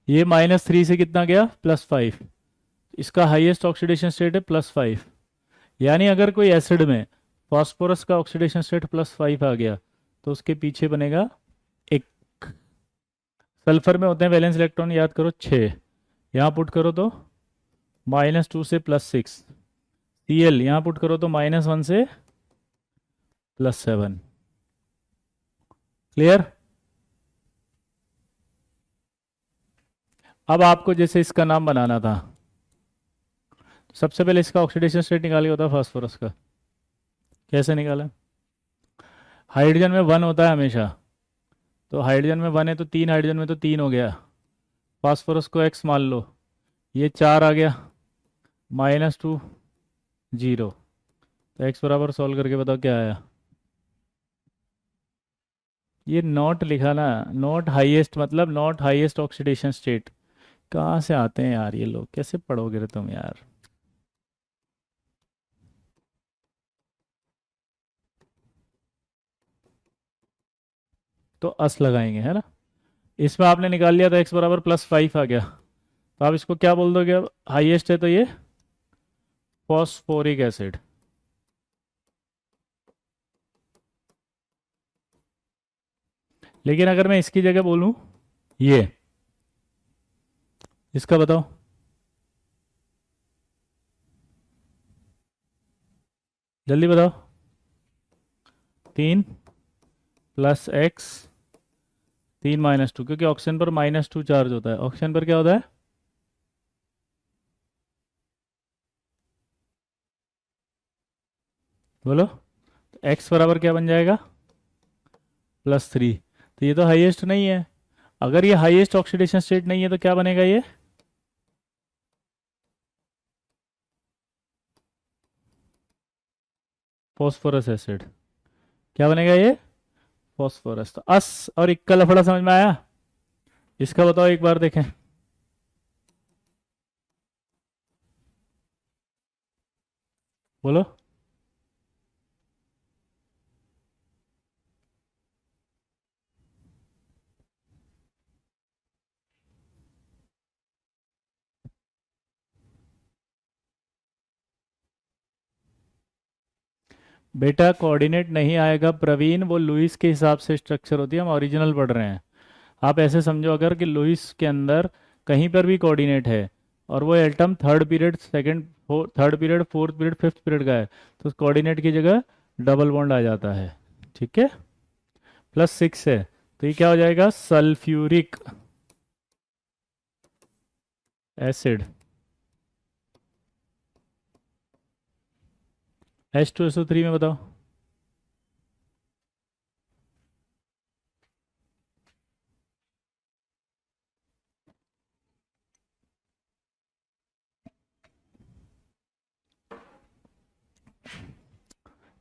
A: ये -3 से कितना गया? +5। इसका हाईएस्ट ऑक्सीडेशन स्टेट है +5, यानी अगर कोई एसिड में फास्फोरस का ऑक्सीडेशन स्टेट +5 आ गया तो उसके पीछे बनेगा एक। सल्फर में होते हैं वैलेंस इलेक्ट्रॉन, याद करो 6, यहाँ पुट करो तो -2 से +6। Cl यहाँ पुट करो तो -1 से +7। क्लियर? अब आपको जैसे इसका नाम बनाना था, तो सबसे पहले इसका ऑक्सीडेशन स्टेट निकालिए होता है फास्फोरस का। कैसे निकाला? हाइड्रोजन में 1 होता है हमेशा, तो हाइड्रोजन में 1 है तो 3, हाइड्रोजन में तो 3 हो गया। फास्फोरस को x मान लो, ये 4 आ गया, -2, 0। तो x बराबर सॉल्व करके बताओ क्या आया। ये नॉट लिखा ना, नॉट हाईएस्ट मतलब नॉट हाईएस्ट ऑक्सीडेशन स्टेट। कहाँ से आते हैं यार ये लोग, कैसे पढ़ोगे रे तुम यार। तो अस लगाएंगे है ना। इसमें आपने निकाल लिया तो x बराबर +5 आ गया। तो आप इसको क्या बोल दोगे अब, हाईएस्ट है तो ये फॉस्फोरिक एसिड। लेकिन अगर मैं इसकी जगह बोलूं ये, इसका बताओ। जल्दी बताओ। 3 + x, 3 - 2, क्योंकि ऑक्सीजन पर -2 चार्ज होता है। ऑक्सीजन पर क्या होता है, बोलो। x बराबर क्या बन जाएगा, +3। तो ये तो हाईएस्ट नहीं है। अगर ये हाईएस्ट ऑक्सीडेशन स्टेट नहीं है तो क्या बनेगा ये, फॉस्फोरस एसिड। क्या बनेगा ये, फॉस्फोरस। तो अस और इक का लफड़ा समझ में आया। इसका बताओ एक बार देखें, बोलो। बेटा कोऑर्डिनेट नहीं आएगा प्रवीण, वो लुईस के हिसाब से स्ट्रक्चर होती है, हम ओरिजिनल पढ़ रहे हैं। आप ऐसे समझो अगर कि लुईस के अंदर कहीं पर भी कोऑर्डिनेट है और वो atom third period, second, third period, fourth period, fifth period का है, तो उस कोऑर्डिनेट की जगह डबल बॉन्ड आ जाता है। ठीक है, +6 है तो ये क्या हो जाएगा, सल्फ्यूरिक एसिड। H2SO3 में बताओ।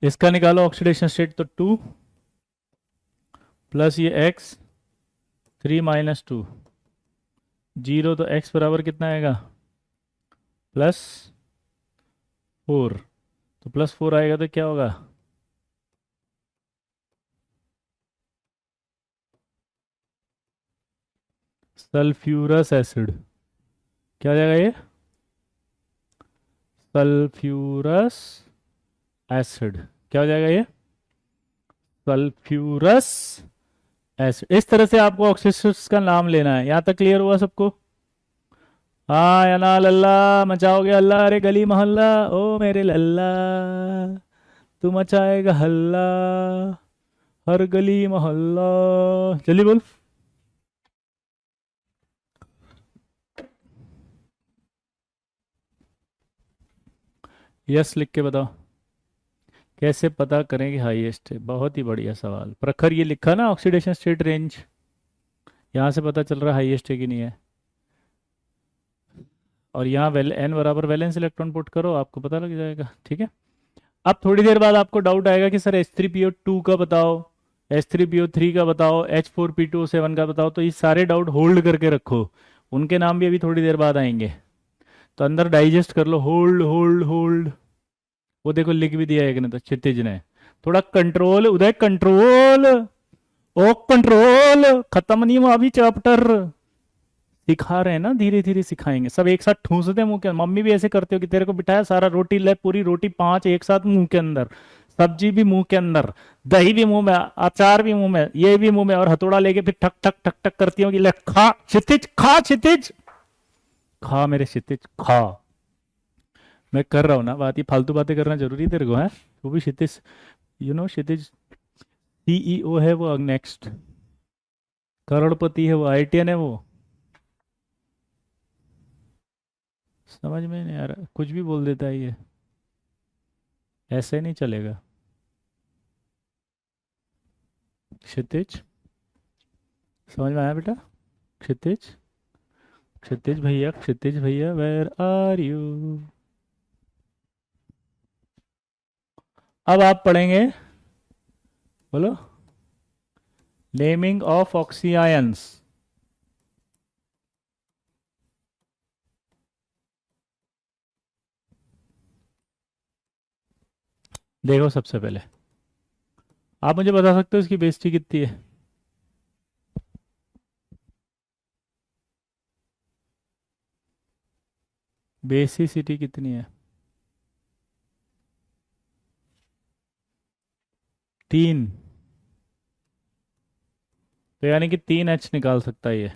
A: इसका निकालो ऑक्सीडेशन स्टेट, तो 2 प्लस ये x, 3 - 2, 0। तो x बराबर कितना आएगा, +4। तो +4 आएगा तो क्या होगा, सल्फ्यूरस एसिड। क्या हो जाएगा ये, सल्फ्यूरस एसिड। क्या हो जाएगा ये, सल्फ्यूरस एसिड। इस तरह से आपको ऑक्सीजन का नाम लेना है। यहाँ तक क्लियर हुआ सबको। हाँ या ना लल्ला, मचाओगे अल्लाह अरे गली मोहल्ला, ओ मेरे लल्ला, तू मचाएगा हल्ला हर गली मोहल्ला। जल्दी बोल। यस लिख के बताओ। कैसे पता करें कि हाईएस्ट है, बहुत ही बढ़िया सवाल। प्रखर ये लिखा ना ऑक्सीडेशन स्टेट रेंज, यहाँ से पता चल रहा है हाईएस्ट है कि नहीं है। और यहाँ n बराबर वैलेंस इलेक्ट्रॉन पुट करो, आपको पता लग जाएगा। ठीक है, अब थोड़ी देर बाद आपको डाउट आएगा कि सर H3PO2 का बताओ, H3PO3 का बताओ, H4P2O7 का बताओ। तो ये सारे डाउट होल्ड करके रखो, उनके नाम भी अभी थोड़ी देर बाद आएंगे। तो अंदर डाइजेस्ट कर लो, होल्ड होल्ड होल्ड। वो देखो लिख भी दिया एक ने, तो क्षितिज ने। थोड़ा कंट्रोल उदय, कंट्रोल, ओ कंट्रोल। खत्म नहीं हुआ अभी चैप्टर, सिखा रहे हैं ना, धीरे धीरे सिखाएंगे। सब एक साथ ठूसते मुंह के अंदर। मम्मी भी ऐसे करते हो कि तेरे को बिठाया, सारा रोटी ले, पूरी रोटी 5 एक साथ मुंह के अंदर, सब्जी भी मुंह के अंदर, दही भी मुंह में, अचार भी मुंह में, ये भी मुंह में, और हथौड़ा लेके फिर ठक ठक ठक ठक करती हो कि ले खा क्षितिज, खा क्षितिज, खा मेरे क्षितिज खा। मैं कर रहा हूँ ना बात, ये फालतू बातें करना जरूरी है तेरे को है। वो भी क्षितिज, क्षितिज सीईओ है वो, नेक्स्ट करोड़पति है वो, IITN है वो। समझ में नहीं आ रहा, कुछ भी बोल देता है ये, ऐसे नहीं चलेगा। क्षितिज समझ में आया बेटा? क्षितिज, क्षितिज भैया वेयर आर यू? अब आप पढ़ेंगे, बोलो, नेमिंग ऑफ ऑक्सीआयंस। देखो सबसे पहले आप मुझे बता सकते हो इसकी बेइज्जती कितनी है? बेसिसिटी कितनी है? 3। तो यानी कि 3 H निकाल सकता है ये।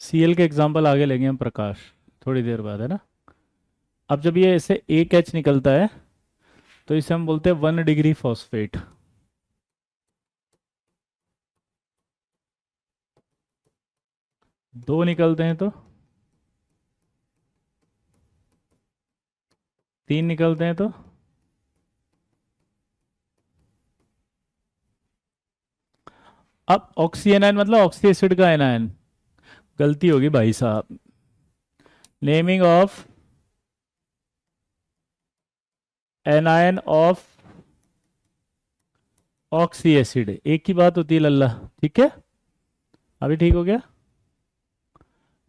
A: Cl के एग्जाम्पल आगे लेंगे हम प्रकाश, थोड़ी देर बाद, है ना? अब जब ये ऐसे 1 H निकलता है तो इसे हम बोलते हैं 1 डिग्री फॉस्फेट। दो निकलते हैं तो, 3 निकलते हैं तो, अब ऑक्सी एनायन मतलब ऑक्सी एसिड का एनायन। गलती होगी भाई साहब। Naming of anion of oxy acid, एक ही बात होती है लल्ला। ठीक है, अभी ठीक हो गया?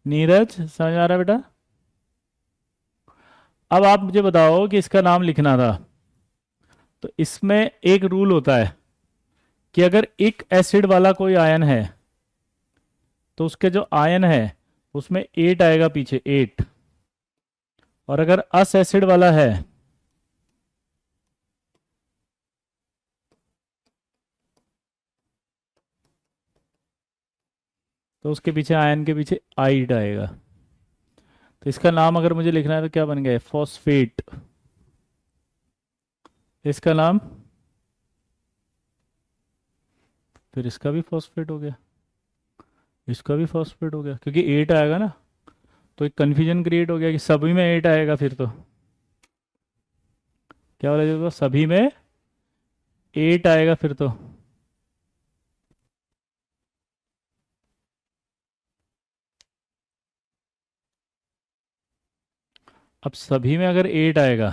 A: नीरज समझ में आ रहा है बेटा? अब आप मुझे बताओ कि इसका नाम लिखना था, तो इसमें एक रूल होता है कि अगर एक एसिड वाला कोई आयन है तो उसके जो आयन है उसमें 8 आएगा पीछे, 8। और अगर अस एसिड वाला है तो उसके पीछे, आयन के पीछे 8 आएगा। तो इसका नाम अगर मुझे लिखना है तो क्या बन गया? फॉस्फेट। इसका नाम, फिर इसका भी फॉस्फेट हो गया, इसका भी फॉस्फेट हो गया, क्योंकि 8 आएगा ना। तो एक कन्फ्यूजन क्रिएट हो गया कि सभी में 8 आएगा, फिर तो क्या बोला जाएगा? सभी में 8 आएगा फिर तो। अब सभी में अगर 8 आएगा,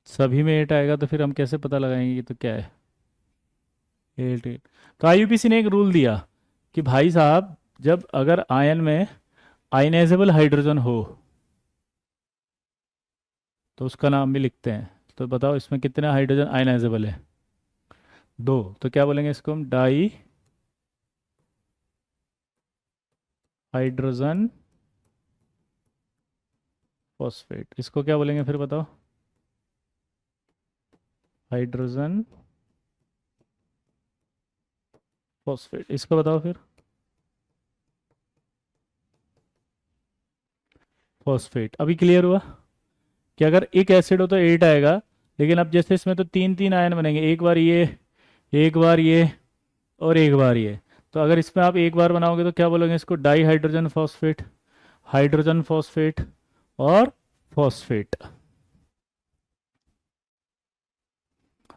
A: सभी में 8 आएगा तो फिर हम कैसे पता लगाएंगे कि तो क्या है? 8 8। तो आईयूपीसी ने एक रूल दिया कि भाई साहब, जब अगर आयन में आयनाइजेबल हाइड्रोजन हो तो उसका नाम भी लिखते हैं। तो बताओ इसमें कितने हाइड्रोजन आयनाइजेबल है? 2। तो क्या बोलेंगे इसको हम? Di hydrogen phosphate. इसको क्या बोलेंगे फिर बताओ? Hydrogen phosphate. इसको बताओ फिर? फॉस्फेट। अभी क्लियर हुआ कि अगर एक एसिड हो तो 8 आएगा, लेकिन अब जैसे इसमें तो 3 3 आयन बनेंगे, एक बार ये, एक बार ये, और एक बार ये। तो अगर इसमें आप एक बार बनाओगे तो क्या बोलोगे इसको? Di hydrogen phosphate, hydrogen phosphate और फॉस्फेट।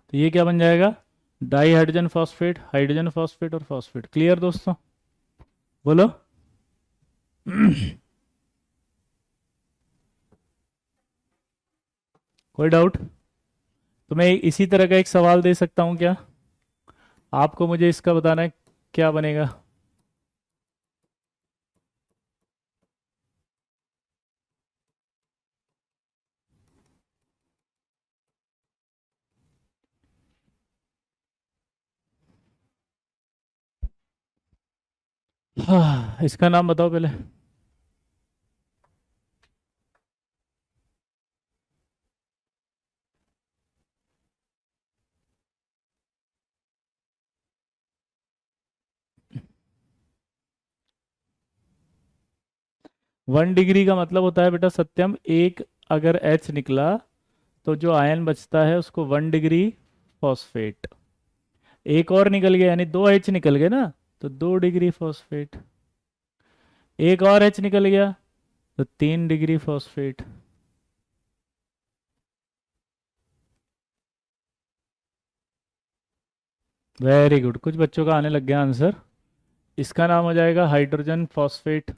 A: तो ये क्या बन जाएगा? डाई हाइड्रोजन फॉस्फेट और फॉस्फेट। क्लियर दोस्तों? बोलो। कोई डाउट? तो मैं इसी तरह का एक सवाल दे सकता हूँ क्या? आपको मुझे इसका बताना है क्या बनेगा। हाँ, इसका नाम बताओ पहले। 1 डिग्री का मतलब होता है बेटा सत्यम, एक अगर H निकला तो जो आयन बचता है उसको 1 डिग्री फॉस्फेट। एक और निकल गया यानी 2 H निकल गए ना, तो 2 डिग्री फॉस्फेट। एक और H निकल गया तो 3 डिग्री फॉस्फेट। वेरी गुड, कुछ बच्चों का आने लग गया आंसर। इसका नाम हो जाएगा hydrogen phosphate,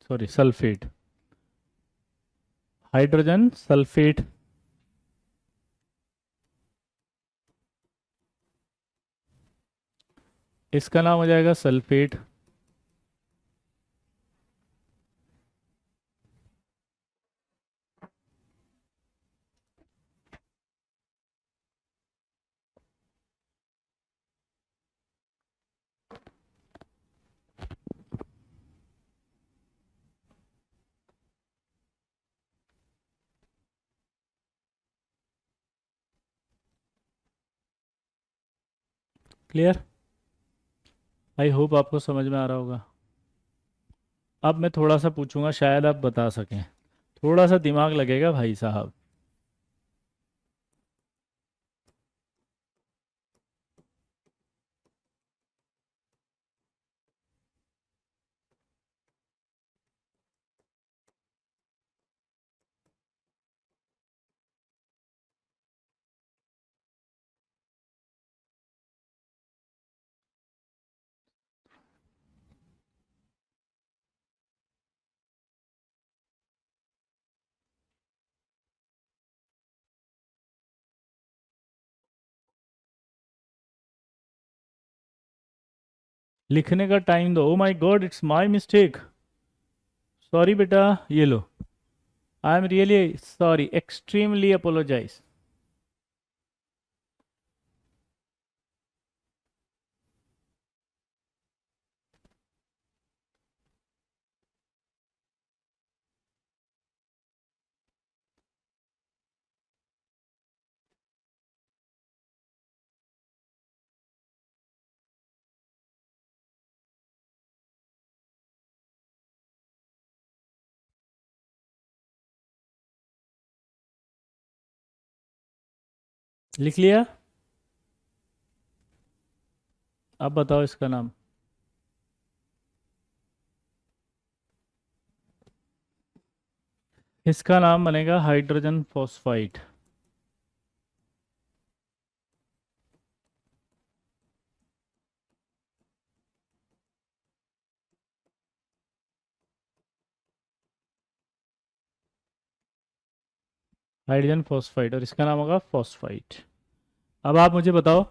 A: sorry sulphate, hydrogen sulphate. इसका नाम हो जाएगा सल्फेट। क्लियर? आई होप आपको समझ में आ रहा होगा। अब मैं थोड़ा सा पूछूंगा, शायद आप बता सकें। थोड़ा सा दिमाग लगेगा भाई साहब। लिखने का टाइम दो। Oh my god, it's my mistake. Sorry बेटा, ये लो। I am really sorry, extremely apologise. लिख लिया? अब बताओ इसका नाम। इसका नाम बनेगा हाइड्रोजन फॉस्फाइड। हाइड्रोजन फॉस्फाइड, और इसका नाम होगा फॉस्फाइड। अब आप मुझे बताओ।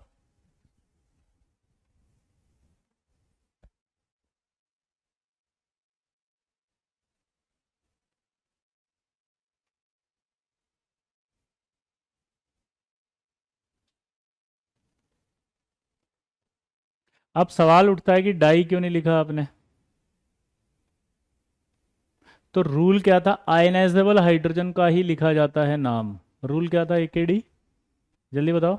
A: अब सवाल उठता है कि डाई क्यों नहीं लिखा आपने। तो रूल क्या था, आयनाइजेबल हाइड्रोजन का ही लिखा जाता है नाम। रूल क्या था एकेडी, जल्दी बताओ।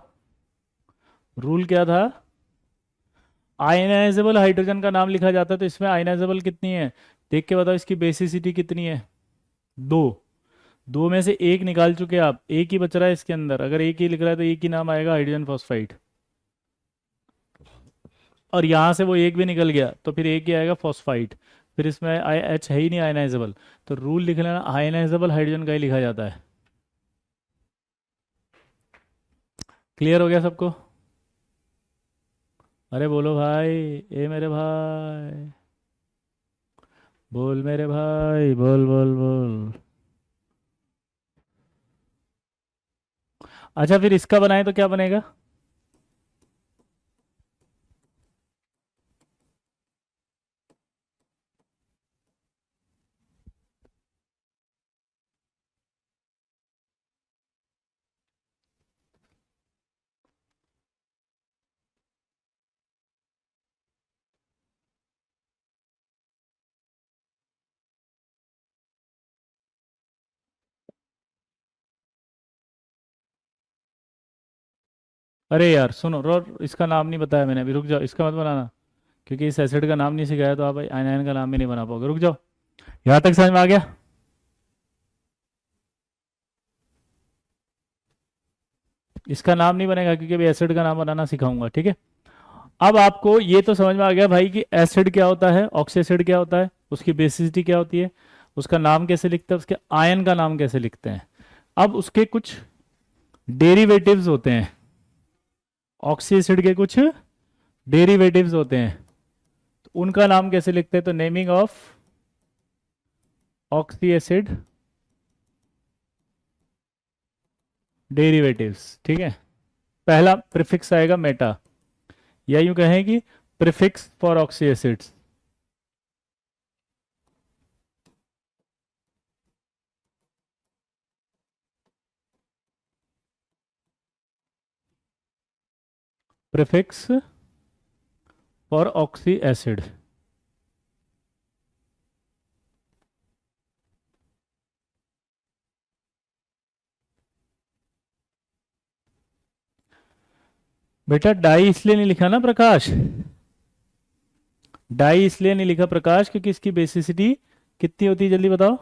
A: रूल क्या था? आयनाइजेबल हाइड्रोजन का नाम लिखा जाता है, तो इसमें आयनाइजेबल कितनी है देख के बताओ, इसकी बेसिसिटी कितनी है? दो। दो में से एक निकाल चुके आप, एक ही बच रहा है इसके अंदर। अगर एक ही लिख रहा है तो एक ही नाम आएगा, हाइड्रोजन फॉस्फाइड। और यहाँ से वो एक भी निकल गया तो फिर एक ही आएगा, फॉस्फाइड। फिर इसमें आई एच है ही नहीं आयनाइजेबल। तो रूल लिख लेना, आयनाइजेबल हाइड्रोजन का ही लिखा जाता है। क्लियर हो गया सबको? अरे बोलो भाई, ए मेरे भाई, बोल मेरे भाई, बोल बोल बोल। अच्छा, फिर इसका बनाए तो क्या बनेगा? अरे यार सुनो इसका नाम नहीं बताया मैंने अभी, रुक जाओ, इसका मत बनाना, क्योंकि इस एसिड का नाम नहीं सिखाया तो आप आयनाइन का नाम भी नहीं बना पाओगे। रुक जाओ, यहाँ तक समझ में आ गया? इसका नाम नहीं बनेगा क्योंकि अभी एसिड का नाम बनाना सिखाऊंगा, ठीक है? अब आपको ये तो समझ में आ गया भाई कि एसिड क्या होता है, ऑक्सी एसिड क्या होता है, उसकी बेसिसिटी क्या होती है, उसका नाम कैसे लिखते हैं, उसके आयन का नाम कैसे लिखते हैं। अब उसके कुछ डेरिवेटिव्स होते हैं, ऑक्सी एसिड के कुछ डेरिवेटिव्स होते हैं, तो उनका नाम कैसे लिखते हैं? तो naming of oxy acid derivatives, ठीक है? पहला प्रीफिक्स आएगा मेटा, या यूं कहें कि prefix for oxy acids. Prefix for oxy acid. बेटा डाई इसलिए नहीं लिखा ना प्रकाश, डाई इसलिए नहीं लिखा प्रकाश क्योंकि इसकी बेसिसिटी कितनी होती है, जल्दी बताओ?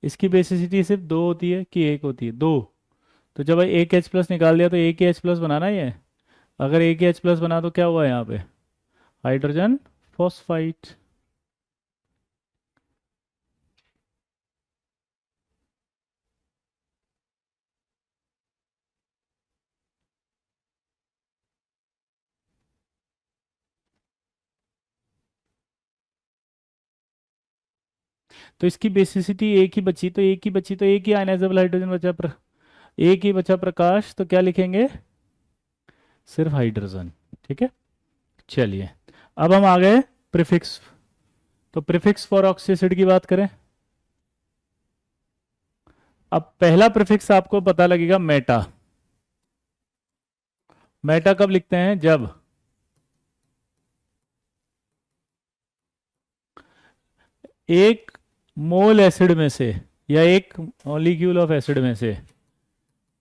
A: इसकी बेसिसिटी सिर्फ दो होती है कि एक होती है? दो। तो जब एक एच प्लस निकाल दिया तो एक ही एच प्लस बनाना ही है। अगर एक ही एच प्लस बना तो क्या हुआ यहाँ पे? Hydrogen phosphide. तो इसकी बेसिसिटी एक ही बची, तो एक ही बची, तो एक ही आयनाइजेबल हाइड्रोजन बचा, एक ही बचा प्रकाश, तो क्या लिखेंगे? सिर्फ हाइड्रोजन, ठीक है? चलिए, अब हम आ गए प्रीफिक्स। तो प्रीफिक्स फॉर ऑक्सी एसिड की बात करें। अब पहला प्रीफिक्स आपको पता लगेगा मेटा। मेटा कब लिखते हैं? जब एक मोल एसिड में से या एक मॉलिक्यूल ऑफ एसिड में से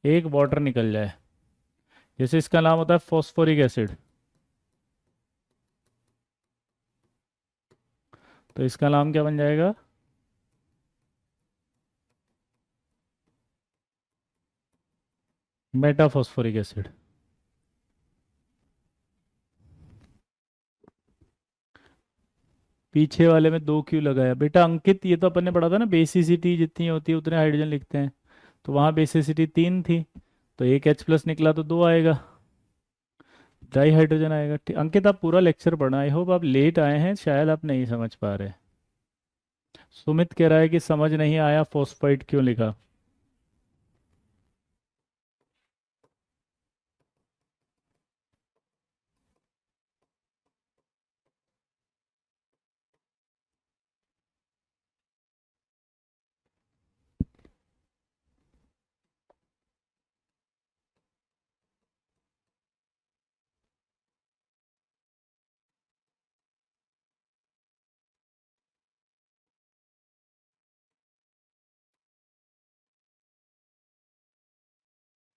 A: एक वाटर निकल जाए। जैसे इसका नाम होता है फॉस्फोरिक एसिड, तो इसका नाम क्या बन जाएगा? Metaphosphoric acid. पीछे वाले में दो क्यों लगाया बेटा अंकित? ये तो अपन ने पढ़ा था ना, बेसिसिटी जितनी होती है उतने हाइड्रोजन लिखते हैं। तो वहां बेसिसिटी तीन थी, तो एक एच प्लस निकला तो दो आएगा, डाई हाइड्रोजन आएगा। अंकित आप पूरा लेक्चर पढ़ना, आई होप आप लेट आए हैं, शायद आप नहीं समझ पा रहे। सुमित कह रहा है कि समझ नहीं आया फॉस्फाइड क्यों लिखा।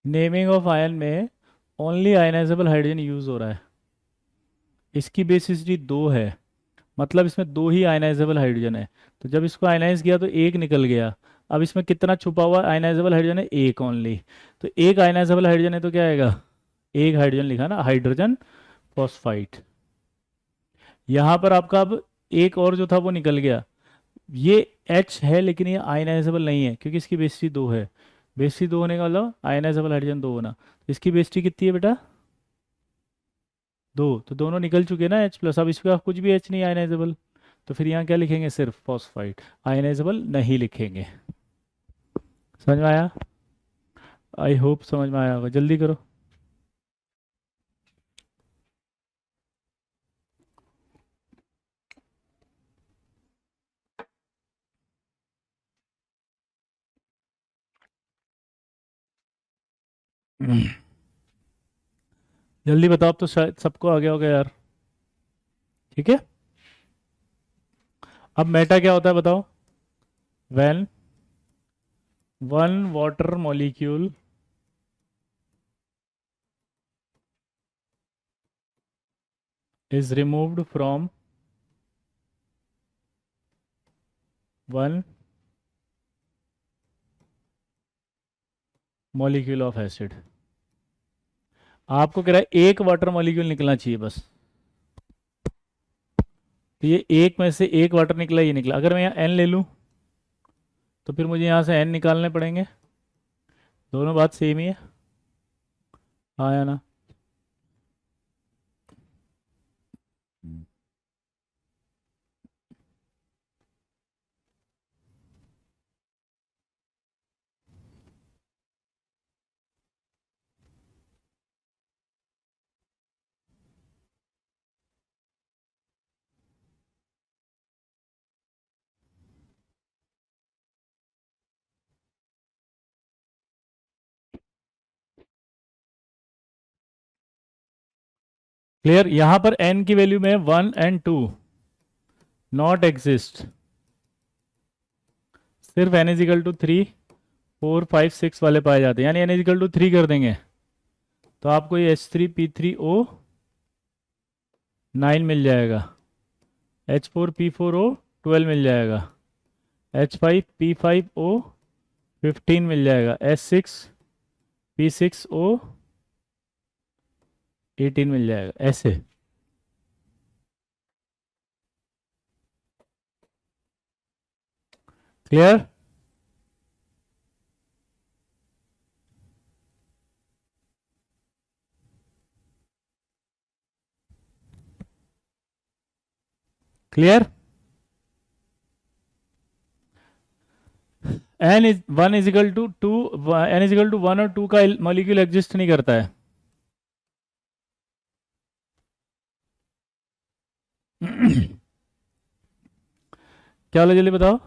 A: नेमिंग ऑफ आयन में ओनली आयनाइजेबल हाइड्रोजन यूज हो रहा है, इसकी बेसिसिटी दो है, मतलब इसमें दो ही आयनाइजेबल हाइड्रोजन है। तो जब इसको आयनाइज किया तो एक निकल गया। अब इसमें कितना छुपा हुआ आयनाइजेबल हाइड्रोजन है? एक ओनली। तो एक आयनाइजेबल हाइड्रोजन है तो क्या आएगा? एक हाइड्रोजन लिखा ना, हाइड्रोजन फॉस्फाइड। यहाँ पर आपका अब एक और जो था वो निकल गया। ये H है लेकिन ये आयनाइजेबल नहीं है क्योंकि इसकी बेसिटी दो है। बेसिटी दो होने का मतलब आयनाइजेबल हाइड्रोजन दो होना। तो इसकी बेसिटी कितनी है बेटा? दो। तो दोनों निकल चुके ना H प्लस, अब इसका कुछ भी H नहीं आयनाइजेबल। तो फिर यहाँ क्या लिखेंगे? सिर्फ फॉस्फाइड, आयनाइजेबल नहीं लिखेंगे। समझ में आया? आई होप समझ में आया होगा, जल्दी करो। जल्दी बताओ, अब तो शायद सबको आ गया होगा यार, ठीक है? अब मेटा क्या होता है बताओ? When one water molecule is removed from one molecule of acid। आपको कह रहा है एक वाटर मॉलिक्यूल निकलना चाहिए बस। तो ये एक में से एक वाटर निकला, ये निकला। अगर मैं यहाँ एन ले लूँ तो फिर मुझे यहाँ से एन निकालने पड़ेंगे। दोनों बात सेम ही है, हाँ या ना? क्लियर? यहां पर एन की वैल्यू में 1 और 2 नॉट एग्जिस्ट, सिर्फ एन इजिकल टू 3, 4, 5, 6 वाले पाए जाते हैं। यानी एन इजिकल टू 3 कर देंगे तो आपको ये H3P3O9 मिल जाएगा, H4P4O12 मिल जाएगा, H5P5O15 मिल जाएगा, H6P6O18 मिल जाएगा। ऐसे clear? Clear? N is 1 = 2, n = 1 और 2 का मॉलिक्यूल एग्जिस्ट नहीं करता है। क्या वाला जल्दी बताओ?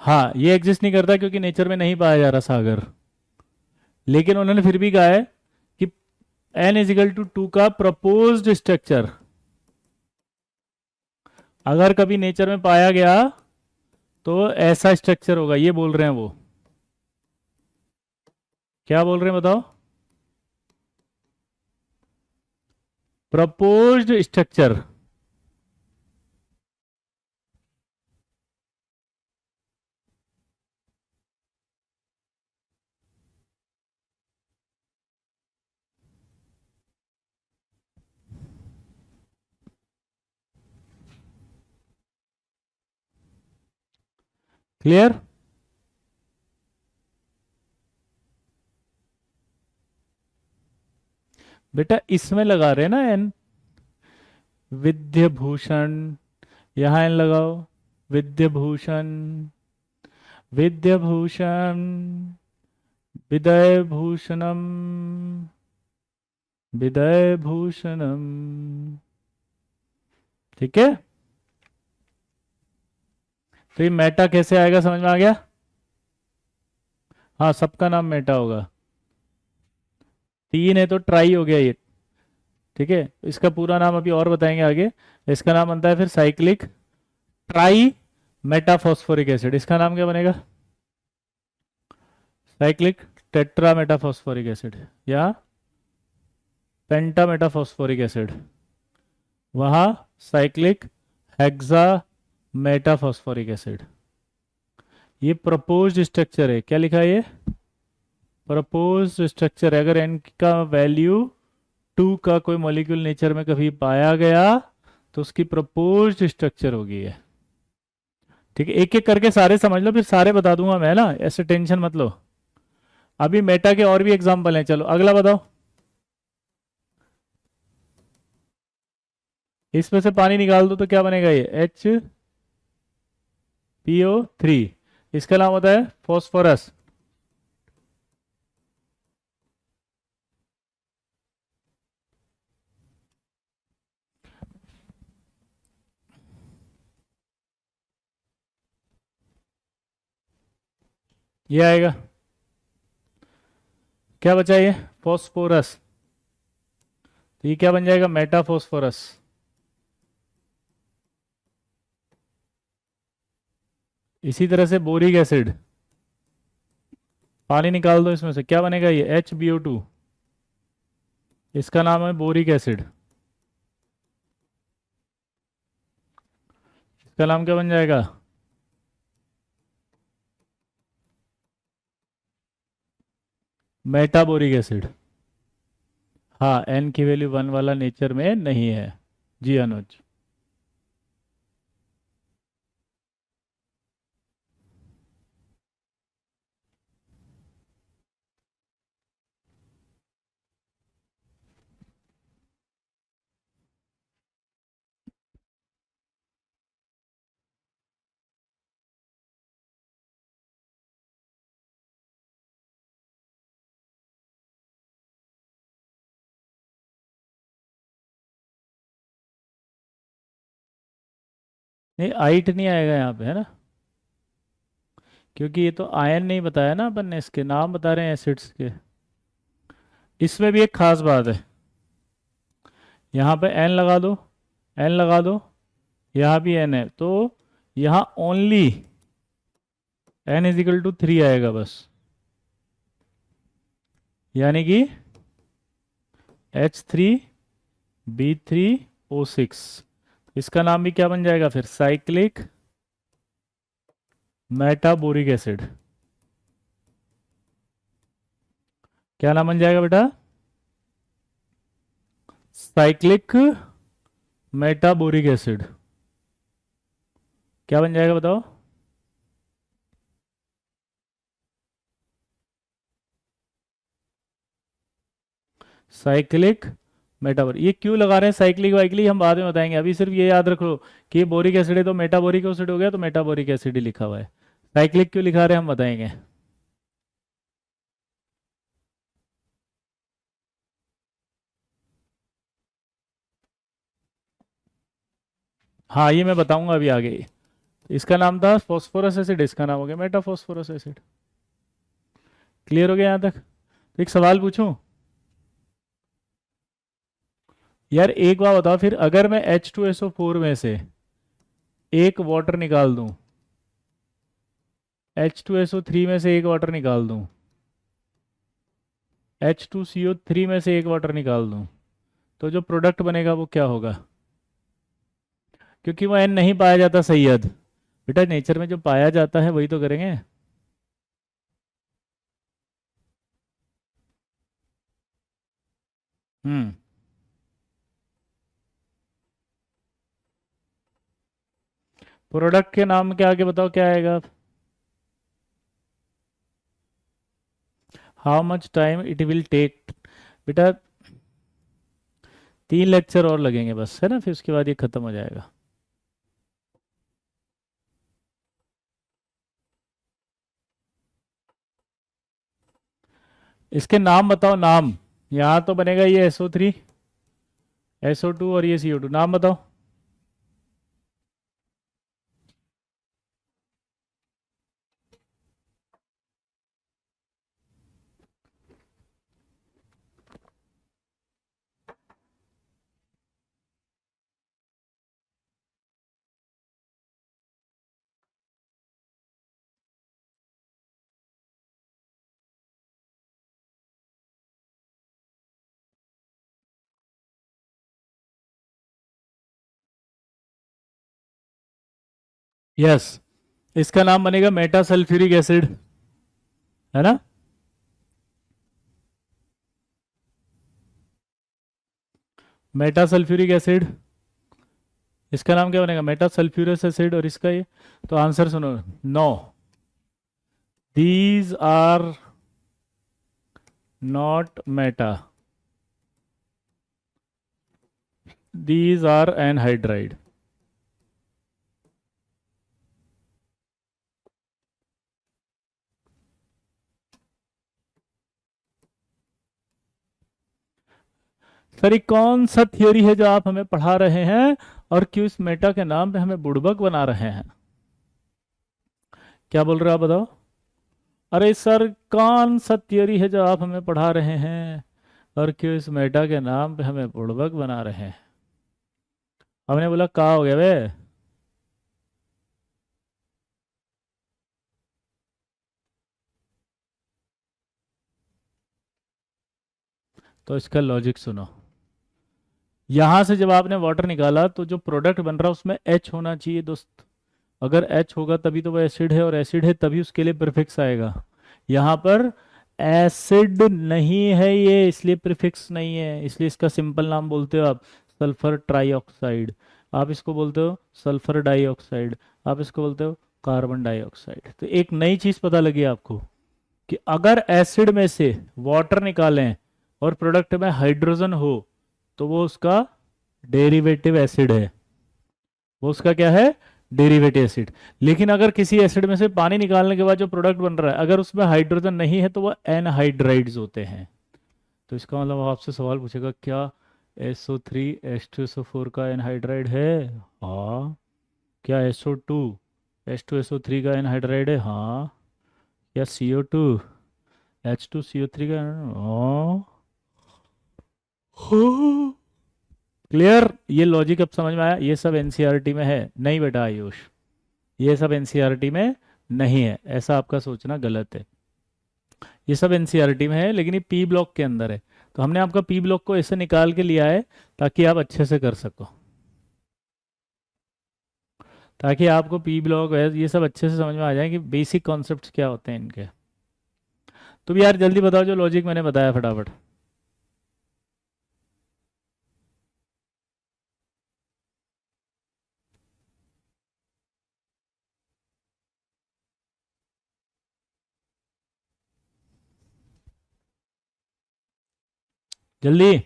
A: हाँ, ये एग्जिस्ट नहीं करता क्योंकि नेचर में नहीं पाया जा रहा सागर। लेकिन उन्होंने फिर भी कहा है कि n = 2 का प्रपोज्ड स्ट्रक्चर अगर कभी नेचर में पाया गया तो ऐसा स्ट्रक्चर होगा, ये बोल रहे हैं वो। क्या बोल रहे हैं बताओ? Proposed structure. क्लियर? बेटा इसमें लगा रहे हैं ना एन, विद्याभूषण, यहां एन लगाओ, विद्याभूषण, विद्याभूषण, विदयभूषणम, विदयभूषणम। ठीक है? तो ये मेटा कैसे आएगा, समझ में आ गया? हाँ, सबका नाम मेटा होगा। 3 है तो ट्राई हो गया ये। ठीक है, इसका पूरा नाम अभी और बताएंगे आगे। इसका नाम बनता है फिर साइक्लिक ट्राई मेटाफॉस्फोरिक एसिड। इसका नाम क्या बनेगा? साइक्लिक टेट्रा मेटाफॉस्फोरिक एसिड या पेंटा मेटाफॉस्फोरिक एसिड। वहाँ साइक्लिक हेक्सा मेटाफॉस्फोरिक एसिड। ये प्रपोज्ड स्ट्रक्चर है। क्या लिखा है ये? प्रपोज्ड स्ट्रक्चर है। अगर एन का वैल्यू 2 का कोई मॉलिक्यूल नेचर में कभी पाया गया तो उसकी प्रपोज्ड स्ट्रक्चर होगी ये। ठीक है, एक एक करके सारे समझ लो, फिर सारे बता दूंगा मैं ना, ऐसे टेंशन मत लो। अभी मेटा के और भी एग्जाम्पल हैं। चलो अगला बताओ। इसमें से पानी निकाल दो तो क्या बनेगा? ये HPO3। इसका नाम होता है फॉस्फोरस। ये आएगा। क्या बचा ये? फॉस्फोरस। तो ये क्या बन जाएगा? मेटाफॉस्फोरस। इसी तरह से बोरिक एसिड, पानी निकाल दो इसमें से, क्या बनेगा ये HbO2। इसका नाम है बोरिक एसिड। इसका नाम क्या बन जाएगा? मेटाबोरिक एसिड। हाँ, एन की वैल्यू 1 वाला नेचर में नहीं है। जी अनुज। नहीं, आइट नहीं आएगा यहाँ पे, है ना, क्योंकि ये तो आयन नहीं बताया ना अपन ने, इसके नाम बता रहे हैं एसिड्स के। इसमें भी एक खास बात है, यहाँ पे एन लगा दो, एन लगा दो, यहाँ भी एन है, तो यहाँ ओनली n = 3 आएगा बस। यानी कि H3B3O6। इसका नाम भी क्या बन जाएगा फिर? Cyclic metaboric acid. क्या नाम बन जाएगा बेटा? Cyclic metaboric acid. क्या बन जाएगा बताओ? Cyclic metaboric. ये क्यों लगा रहे हैं साइक्लिक वाइक्लिक, हम बाद में बताएंगे, अभी सिर्फ ये याद रखो कि ये बोरिक एसिड है तो मेटाबोरिक एसिड हो गया, तो मेटाबोरिक एसिड ही लिखा हुआ है। साइक्लिक क्यों लिखा रहे हैं हम बताएंगे। हाँ, ये मैं बताऊंगा अभी आगे। इसका नाम था फॉस्फोरस एसिड, इसका नाम हो गया मेटाफॉस्फोरस एसिड। क्लियर हो गया यहाँ तक? तो एक सवाल पूछूं यार, एक बार बताओ फिर, अगर मैं H2SO4 में से एक वाटर निकाल दूं, H2SO3 में से एक वाटर निकाल दूं, H2CO3 में से एक वाटर निकाल दूं, तो जो प्रोडक्ट बनेगा वो क्या होगा? क्योंकि वो एन नहीं पाया जाता सैयद। बेटा नेचर में जो पाया जाता है वही तो करेंगे। हम्म। प्रोडक्ट के नाम के आगे बताओ क्या आएगा? How much time it will take? बेटा 3 लेक्चर और लगेंगे बस, है ना, फिर उसके बाद ये खत्म हो जाएगा। इसके नाम बताओ, नाम। यहाँ तो बनेगा ये SO3, SO2 और ये CO2, नाम बताओ। यस, इसका नाम बनेगा मेटा सल्फ्यूरिक एसिड, है ना। मेटा सल्फ्यूरिक एसिड, इसका नाम क्या बनेगा? Meta sulphurous acid. और इसका ये, तो आंसर सुनो। No, these are not meta, these are anhydride. Sir ये कौन सा थियोरी है जो आप हमें पढ़ा रहे हैं, और क्यों इस मेटा के नाम पे हमें बुड़बक बना रहे हैं? क्या बोल रहे हो आप बताओ? अरे सर, कौन सा थियोरी है जो आप हमें पढ़ा रहे हैं, और क्यों इस मेटा के नाम पे हमें बुड़बक बना रहे हैं? हमने बोला कहा हो गया बे। तो इसका लॉजिक सुनो। यहां से जब आपने वाटर निकाला तो जो प्रोडक्ट बन रहा है उसमें एच होना चाहिए दोस्त। अगर एच होगा तभी तो वो एसिड है, और एसिड है तभी उसके लिए प्रीफिक्स आएगा। यहाँ पर एसिड नहीं है ये, इसलिए प्रीफिक्स नहीं है, इसलिए इसका सिंपल नाम बोलते हो आप सल्फर ट्राइऑक्साइड। आप इसको बोलते हो सल्फर डाइऑक्साइड। आप इसको बोलते हो कार्बन डाइऑक्साइड। तो एक नई चीज पता लगी आपको कि अगर एसिड में से वाटर निकालें और प्रोडक्ट में हाइड्रोजन हो तो वो उसका डेरिवेटिव एसिड है। वो उसका क्या है? Derivative acid. लेकिन अगर किसी एसिड में से पानी निकालने के बाद जो प्रोडक्ट बन रहा है अगर उसमें हाइड्रोजन नहीं है तो वो एनहाइड्राइड्स होते हैं। तो इसका मतलब वो आपसे सवाल पूछेगा क्या SO3 H2SO4 का एनहाइड्राइड है? हाँ। क्या SO2 H2SO3 का एनहाइड्राइड है? हाँ। क्या CO2 H2CO3 का? हाँ। क्लियर? ये लॉजिक अब समझ में आया? ये सब एनसीईआरटी में है नहीं बेटा आयुष? ये सब एनसीईआरटी में नहीं है, ऐसा आपका सोचना गलत है। ये सब एनसीईआरटी में है लेकिन ये पी ब्लॉक के अंदर है। तो हमने आपका पी ब्लॉक को ऐसे निकाल के लिया है ताकि आप अच्छे से कर सको, ताकि आपको पी ब्लॉक है ये सब अच्छे से समझ में आ जाए कि बेसिक कॉन्सेप्ट्स क्या होते हैं इनके। तो भी यार जल्दी बताओ जो लॉजिक मैंने बताया फटाफट। जल्दी।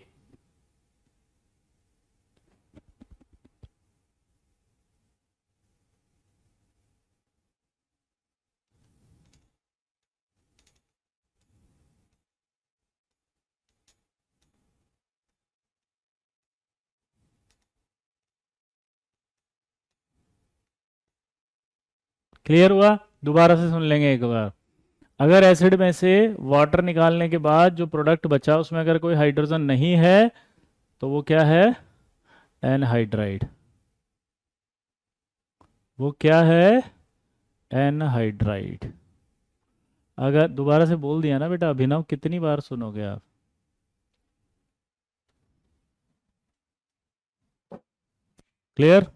A: क्लियर हुआ? दोबारा से सुन लेंगे एक बार। अगर एसिड में से वाटर निकालने के बाद जो प्रोडक्ट बचा उसमें अगर कोई हाइड्रोजन नहीं है तो वो क्या है? एनहाइड्राइड। वो क्या है? एनहाइड्राइड। अगर दोबारा से बोल दिया ना बेटा, अभिनव कितनी बार सुनोगे आप? क्लियर?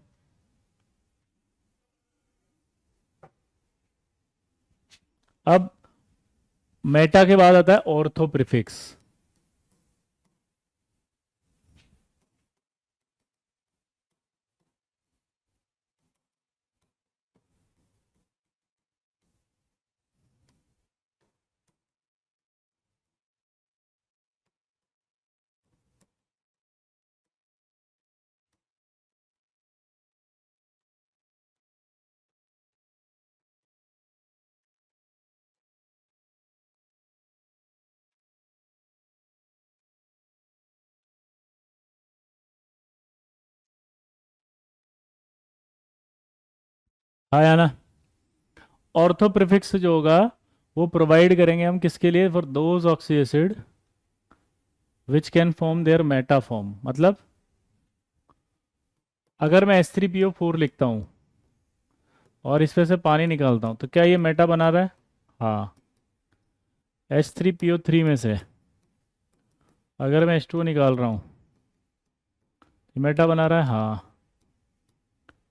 A: अब मेटा के बाद आता है ऑर्थो प्रीफिक्स। हाँ या ना? ऑर्थो प्रीफिक्स जो होगा वो प्रोवाइड करेंगे हम किसके लिए? For those oxy acid which can form their meta form. मतलब अगर मैं H3PO4 लिखता हूँ और इसमें से पानी निकालता हूँ तो क्या ये मेटा बना रहा है? हाँ। H3PO3 में से अगर मैं H2O निकाल रहा हूँ ये मेटा बना रहा है? हाँ।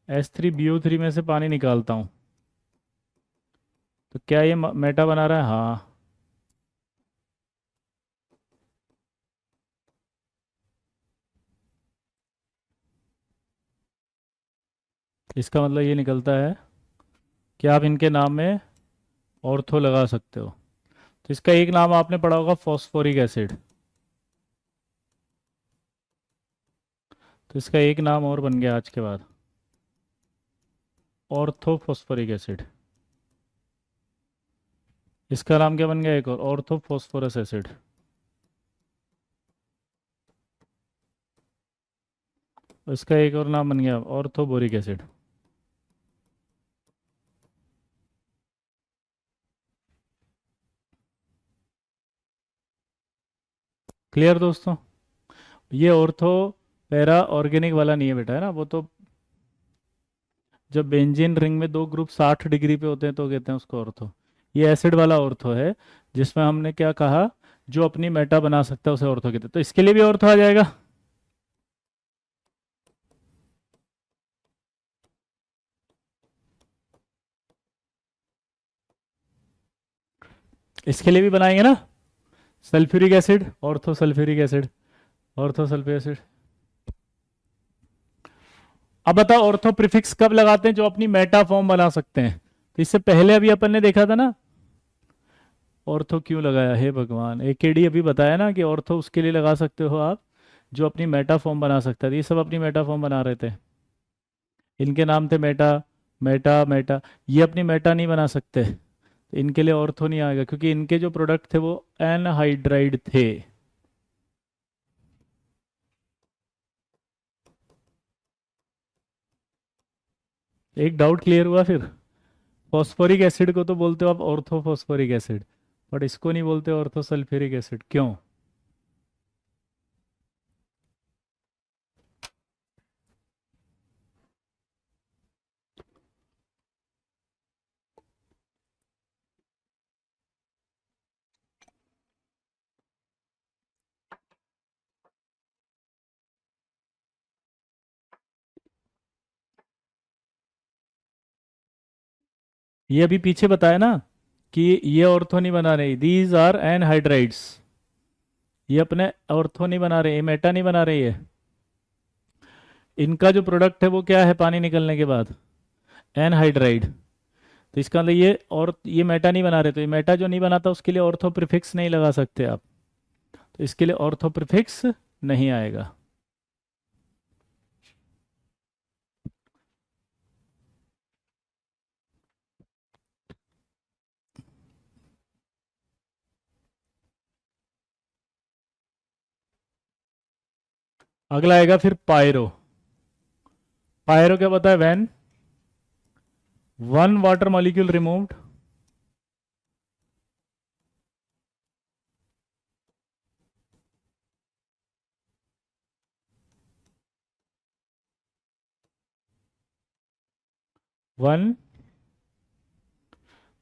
A: H3BO3 में से पानी निकालता हूँ तो क्या ये मेटा बना रहा है? हाँ। इसका मतलब ये निकलता है कि आप इनके नाम में ऑर्थो लगा सकते हो। तो इसका एक नाम आपने पढ़ा होगा फॉस्फोरिक एसिड। तो इसका एक नाम और बन गया आज के बाद, ऑर्थो फॉस्फोरिक एसिड। इसका नाम क्या बन गया एक और? Ortho phosphorous acid. इसका एक और नाम बन गया ऑर्थो बोरिक एसिड। क्लियर दोस्तों? ये ऑर्थो पैरा ऑर्गेनिक वाला नहीं है बेटा, है ना? वो तो जब बेंजीन रिंग में दो ग्रुप 60 डिग्री पे होते हैं तो कहते हैं उसको ऑर्थो। ये एसिड वाला ऑर्थो है जिसमें हमने क्या कहा, जो अपनी मेटा बना सकता है उसे ऑर्थो कहते हैं। तो इसके लिए भी ऑर्थो आ जाएगा। इसके लिए भी बनाएंगे ना, sulphuric acid, ortho sulphuric acid, ortho sulphuric acid. अब बताओ ऑर्थो प्रीफिक्स कब लगाते हैं, जो अपनी मेटा फॉर्म बना सकते हैं। तो इससे पहले अभी अपन ने देखा था ना, ऑर्थो क्यों लगाया है भगवान, एकेडी अभी बताया ना कि ऑर्थो उसके लिए लगा सकते हो आप जो अपनी मेटा फॉर्म बना सकता है। ये सब अपनी मेटा फॉर्म बना रहे थे, इनके नाम थे मेटा, मेटा मेटा। ये अपनी मेटा नहीं बना सकते, तो इनके लिए ऑर्थो नहीं आएगा, क्योंकि इनके जो प्रोडक्ट थे वो एनहाइड्राइड थे। एक डाउट क्लियर हुआ फिर। फॉस्फोरिक एसिड को तो बोलते हो आप ऑर्थो फॉस्फोरिक एसिड, बट इसको नहीं बोलते ऑर्थो सल्फ्यूरिक एसिड, क्यों? ये अभी पीछे बताया ना कि ये ऑर्थो नहीं बना रहे, दीज आर एनहाइड्राइड्स। ये अपने ऑर्थो नहीं बना रहे, ये मेटा नहीं बना रहे, ये इनका जो प्रोडक्ट है वो क्या है पानी निकलने के बाद, एनहाइड्राइड। तो इसका मतलब ये, और ये मेटा नहीं बना रहे, तो ये मेटा जो नहीं बनाता उसके लिए ऑर्थो प्रीफिक्स नहीं लगा सकते आप, तो इसके लिए ऑर्थो प्रीफिक्स नहीं आएगा। अगला आएगा फिर पायरो। पायरो क्या बताया, when one water molecule removed one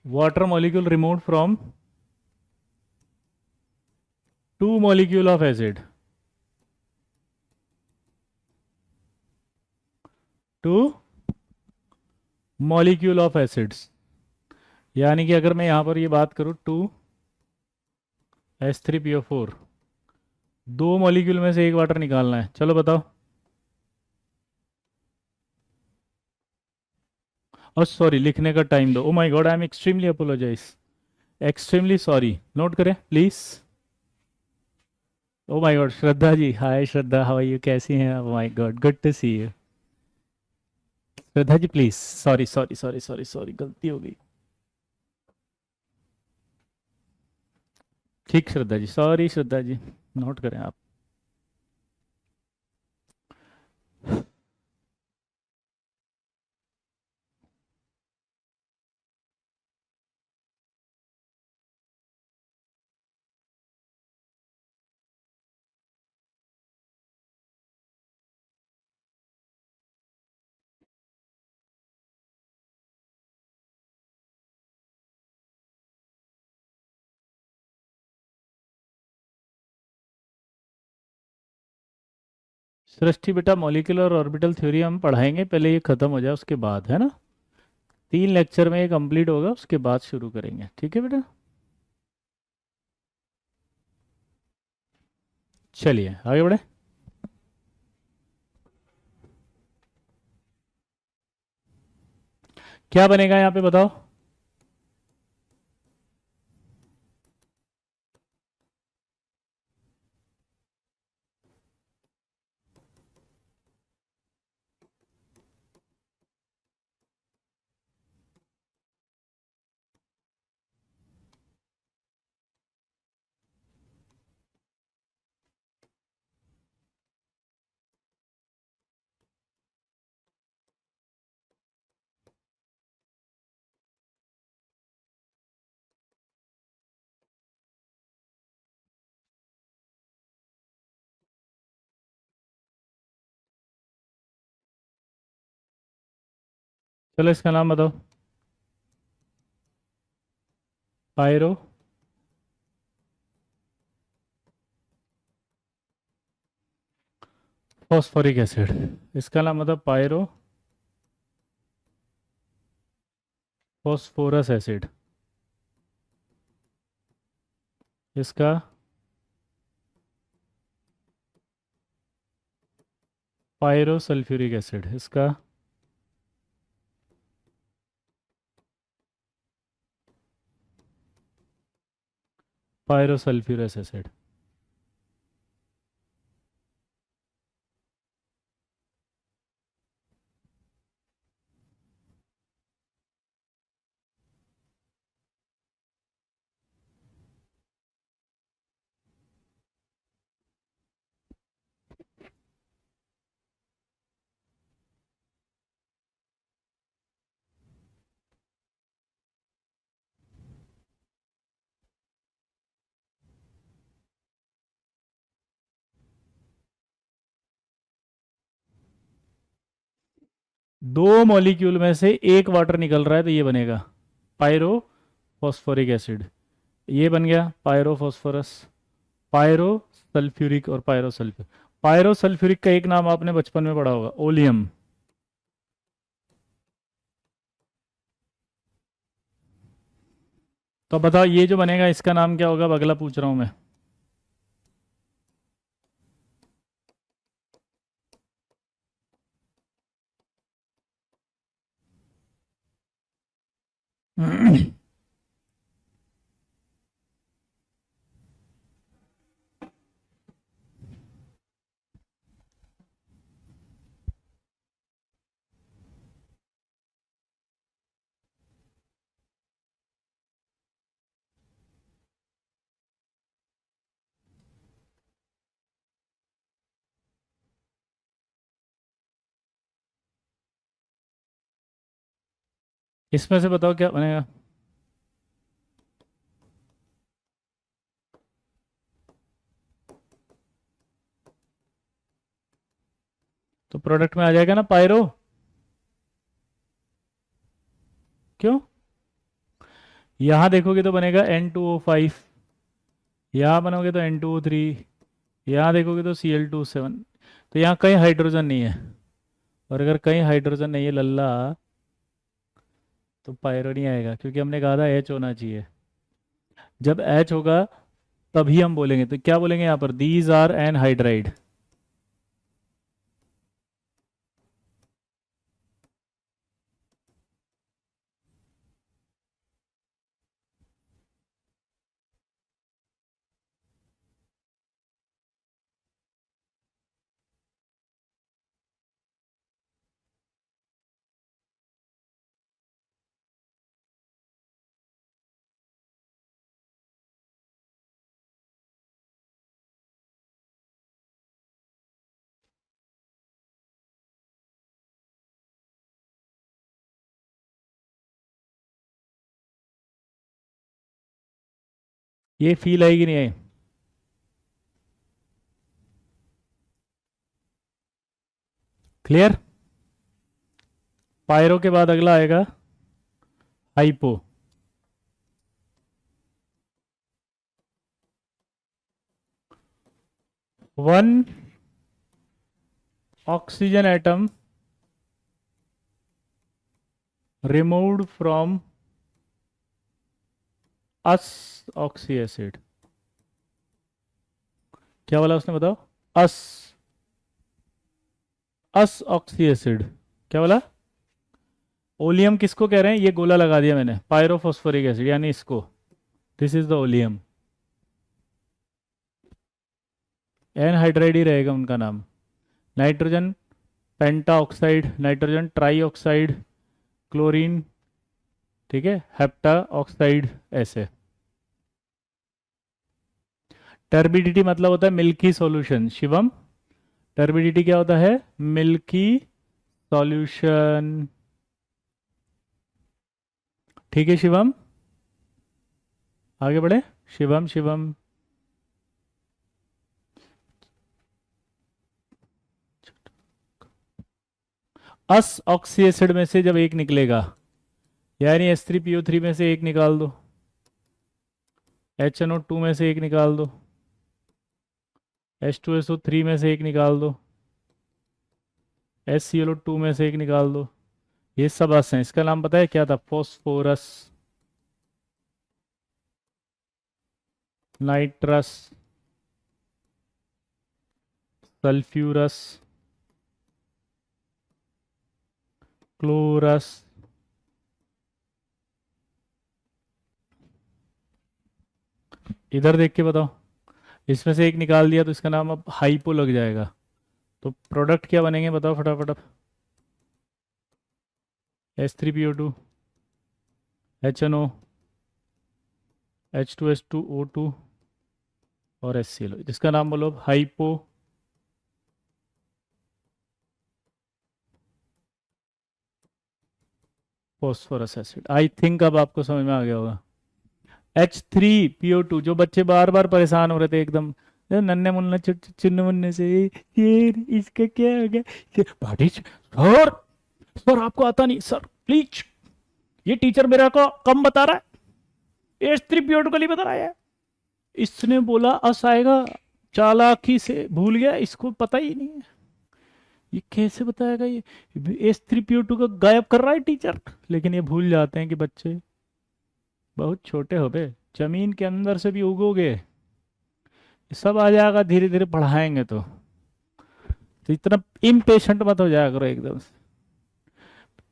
A: water molecule removed from two molecule of acid, two molecule of acids। यानी कि अगर मैं यहां पर ये बात करूं, 2H3PO4, दो मॉलिक्यूल में से एक वाटर निकालना है, चलो बताओ। और सॉरी, लिखने का टाइम दो, oh my god, I am extremely apologise, extremely sorry, note करें please. Oh my god, Shraddha ji, hi Shraddha, how are you, कैसी हैं आप? My god, good to see you. Shraddha ji please, sorry sorry sorry sorry sorry, गलती हो गई। ठीक Shraddha ji, sorry Shraddha ji, note करें आप। सृष्टि बेटा, मॉलिक्यूलर ऑर्बिटल थ्योरी हम पढ़ाएंगे, पहले ये खत्म हो जाए उसके बाद, है ना। 3 लेक्चर में ये कंप्लीट होगा, उसके बाद शुरू करेंगे, ठीक है बेटा। चलिए आगे बढ़े। क्या बनेगा यहाँ पे बताओ। चलो इसका नाम बताओ, पायरो फॉस्फोरिक एसिड, इसका नाम मतलब पायरो फॉस्फोरस एसिड, इसका पायरो सल्फ्यूरिक एसिड, इसका पायरो सल्फ्यूरस एसिड। दो मॉलिक्यूल में से एक वाटर निकल रहा है तो ये बनेगा पायरो फॉस्फोरिक एसिड, ये बन गया पायरो फॉस्फोरस, पायरो सल्फ्यूरिक और पायरो सल्फ्यूर। पायरो सल्फ्यूरिक का एक नाम आपने बचपन में पढ़ा होगा, ओलियम। तो अब बताओ ये जो बनेगा इसका नाम क्या होगा, अब अगला पूछ रहा हूं मैं। इसमें से बताओ क्या बनेगा। तो प्रोडक्ट में आ जाएगा ना पायरो, क्यों? यहां देखोगे तो बनेगा N2O5, यहाँ बनोगे तो N2O3, यहाँ देखोगे तो Cl2O7। तो यहाँ कहीं हाइड्रोजन नहीं है, और अगर कहीं हाइड्रोजन नहीं है लल्ला, तो पायरो नहीं आएगा, क्योंकि हमने कहा था H होना चाहिए। जब H होगा तभी हम बोलेंगे, तो क्या बोलेंगे यहाँ पर, दीज आर एन हाइड्राइड। ये फील आएगी नहीं आई? क्लियर? पायरो के बाद अगला आएगा hypo. One oxygen atom removed from us oxy acid. क्या बोला उसने, बताओ? अस, अस ऑक्सी एसिड। क्या बोला? ओलियम किसको कह रहे हैं, ये गोला लगा दिया मैंने, पायरोफॉस्फोरिक एसिड यानी इसको, this is the oleum. Anhydride ही रहेगा उनका नाम। Nitrogen penta oxide, nitrogen tri oxide, chlorine, ठीक है, हेप्टा ऑक्साइड, ऐसे। टर्बिडिटी मतलब होता है मिल्की सॉल्यूशन, शिवम। टर्बिडिटी क्या होता है, मिल्की सॉल्यूशन। ठीक है शिवम, आगे बढ़े। शिवम शिवम, अस ऑक्सी एसिड में से जब एक निकलेगा, यानी H3PO3 में से एक निकाल दो, HNO2 में से एक निकाल दो, H2SO3 में से एक निकाल दो, HCl2 में से एक निकाल दो। ये सब अस हैं। इसका नाम पता है क्या था? Phosphorus, nitrous, sulphurous, chlorous. इधर देख के बताओ, इसमें से एक निकाल दिया तो इसका नाम अब हाइपो लग जाएगा। तो प्रोडक्ट क्या बनेंगे बताओ फटाफट अब। H3PO2, HNO, H2S2O2 और HCl, जिसका नाम बोलो hypo phosphorous acid. I think अब आपको समझ में आ गया होगा। H3PO2, जो बच्चे बार बार परेशान हो रहे थे एकदम, ये नन्हे मुन्ने चिन्ह मुन्ने से, ये इसका क्या हो गया, ये भाटिज सर, सर आपको आता नहीं सर, प्लीज, ये टीचर मेरा को कम बता रहा है, H3PO2 का नहीं बता रहा है। इसने बोला अस आएगा, चालाकी से भूल गया, इसको पता ही नहीं है। ये कैसे बताएगा ये, H3PO2 का गायब कर रहा है टीचर। लेकिन ये भूल जाते हैं कि बच्चे बहुत छोटे हो बे, जमीन के अंदर से भी उगोगे, ये सब आ जाएगा धीरे धीरे पढ़ाएंगे तो इतना इम्पेशेंट मत हो जाया करो एकदम से।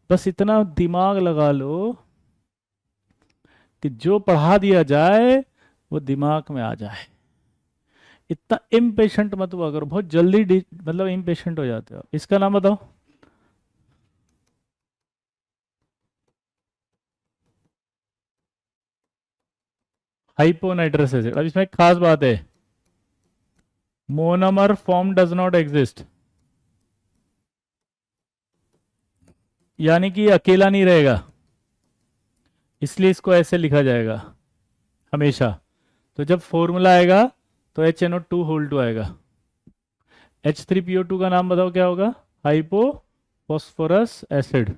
A: बस इतना दिमाग लगा लो कि जो पढ़ा दिया जाए वो दिमाग में आ जाए। इतना इम्पेशेंट मत हुआ करो, बहुत जल्दी मतलब इम्पेशेंट हो जाते हो। इसका नाम बताओ। Hyponitrous acid. अब इसमें एक खास बात है, monomer form does not exist, यानी कि ये अकेला नहीं रहेगा, इसलिए इसको ऐसे लिखा जाएगा हमेशा। तो जब फॉर्मूला आएगा तो HNO2 आएगा। H3PO2 का नाम बताओ क्या होगा? Hypo phosphorous acid.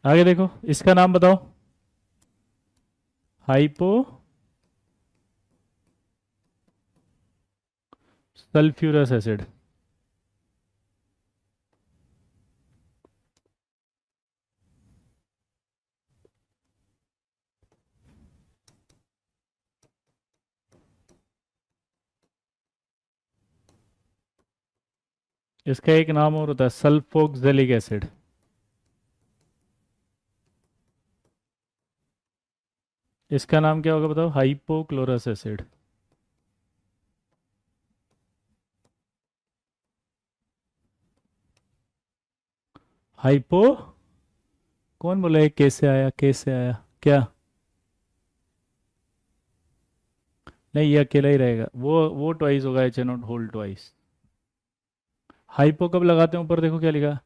A: आगे देखो, इसका नाम बताओ। Hypo sulphurous acid. इसका एक नाम और होता है, सल्फोक्सिलिक एसिड। इसका नाम क्या होगा बताओ? Hypochlorous acid. हाइपो, कौन बोला ये कैसे आया, कैसे आया क्या? नहीं, ये अकेला ही रहेगा, वो ट्वाइस होगा, HNO ट्वाइस। हाइपो कब लगाते हैं? ऊपर देखो क्या लिखा,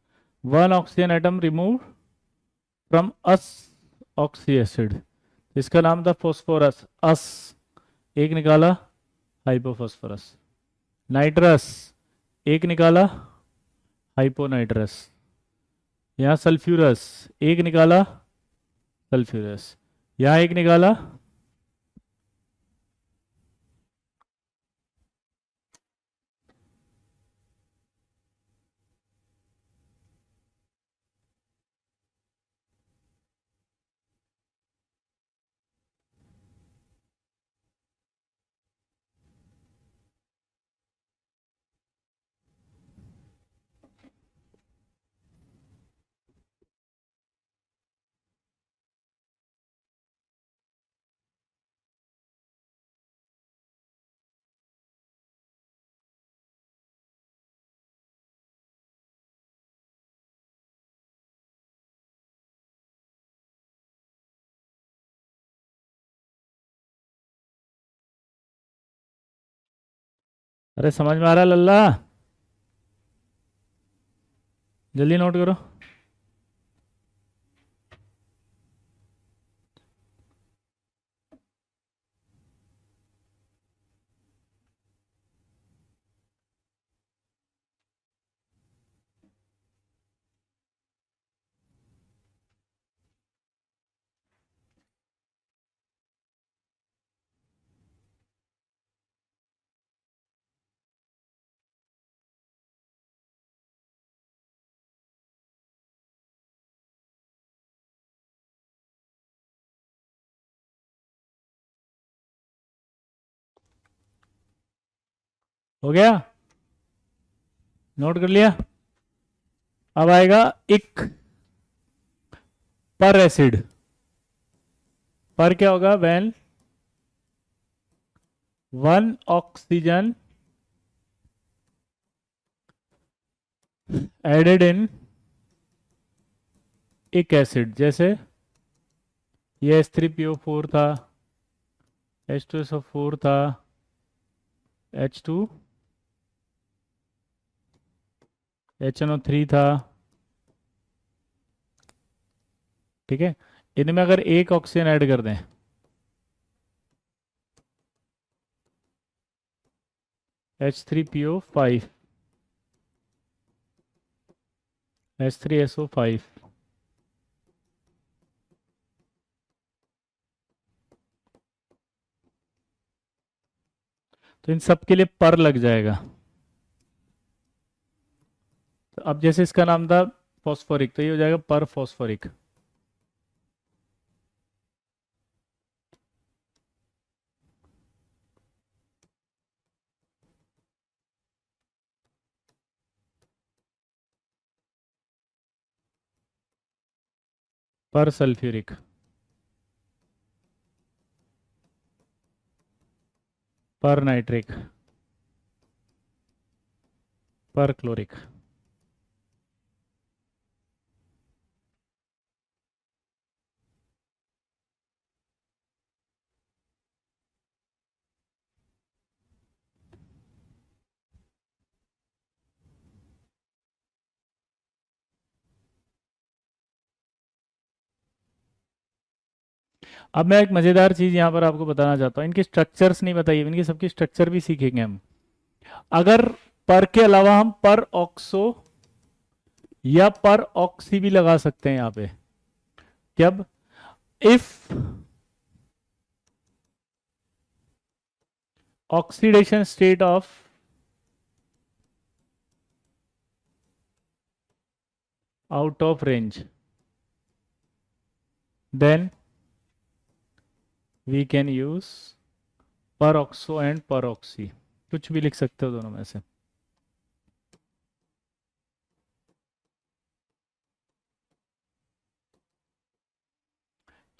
A: one oxygen atom remove from us oxy acid. इसका नाम था फॉस्फोरस, अस एक निकाला, हाइपोफॉस्फोरस। नाइट्रस एक निकाला, हाइपोनाइट्रस। यहाँ सल्फ्यूरस एक निकाला, सल्फ्यूरस। यहाँ एक निकाला। अरे समझ में आ रहा है लल्ला? जल्दी नोट करो। हो गया, नोट कर लिया। अब आएगा इक पर एसिड। पर क्या होगा, when one oxygen added in ic acid, जैसे ये H3PO4 था, H2SO4 था, H2HNO3 था, ठीक है। इनमें अगर एक ऑक्सीजन ऐड कर दें, H3PO5, H3SO5, तो इन सब के लिए पर लग जाएगा। तो अब जैसे इसका नाम था फॉस्फोरिक, तो ये हो जाएगा पर फॉस्फोरिक। पर सल्फ्यूरिक, पर नाइट्रिक, पर क्लोरिक। अब मैं एक मजेदार चीज यहाँ पर आपको बताना चाहता हूँ, इनके स्ट्रक्चर्स नहीं बताइए, इनकी सबकी स्ट्रक्चर भी सीखेंगे हम। अगर पर के अलावा हम पर ऑक्सो या पर ऑक्सी भी लगा सकते हैं यहाँ पे। जब if oxidation state of out of range, then we can use per oxo and per oxy, कुछ भी लिख सकते हो दोनों में से।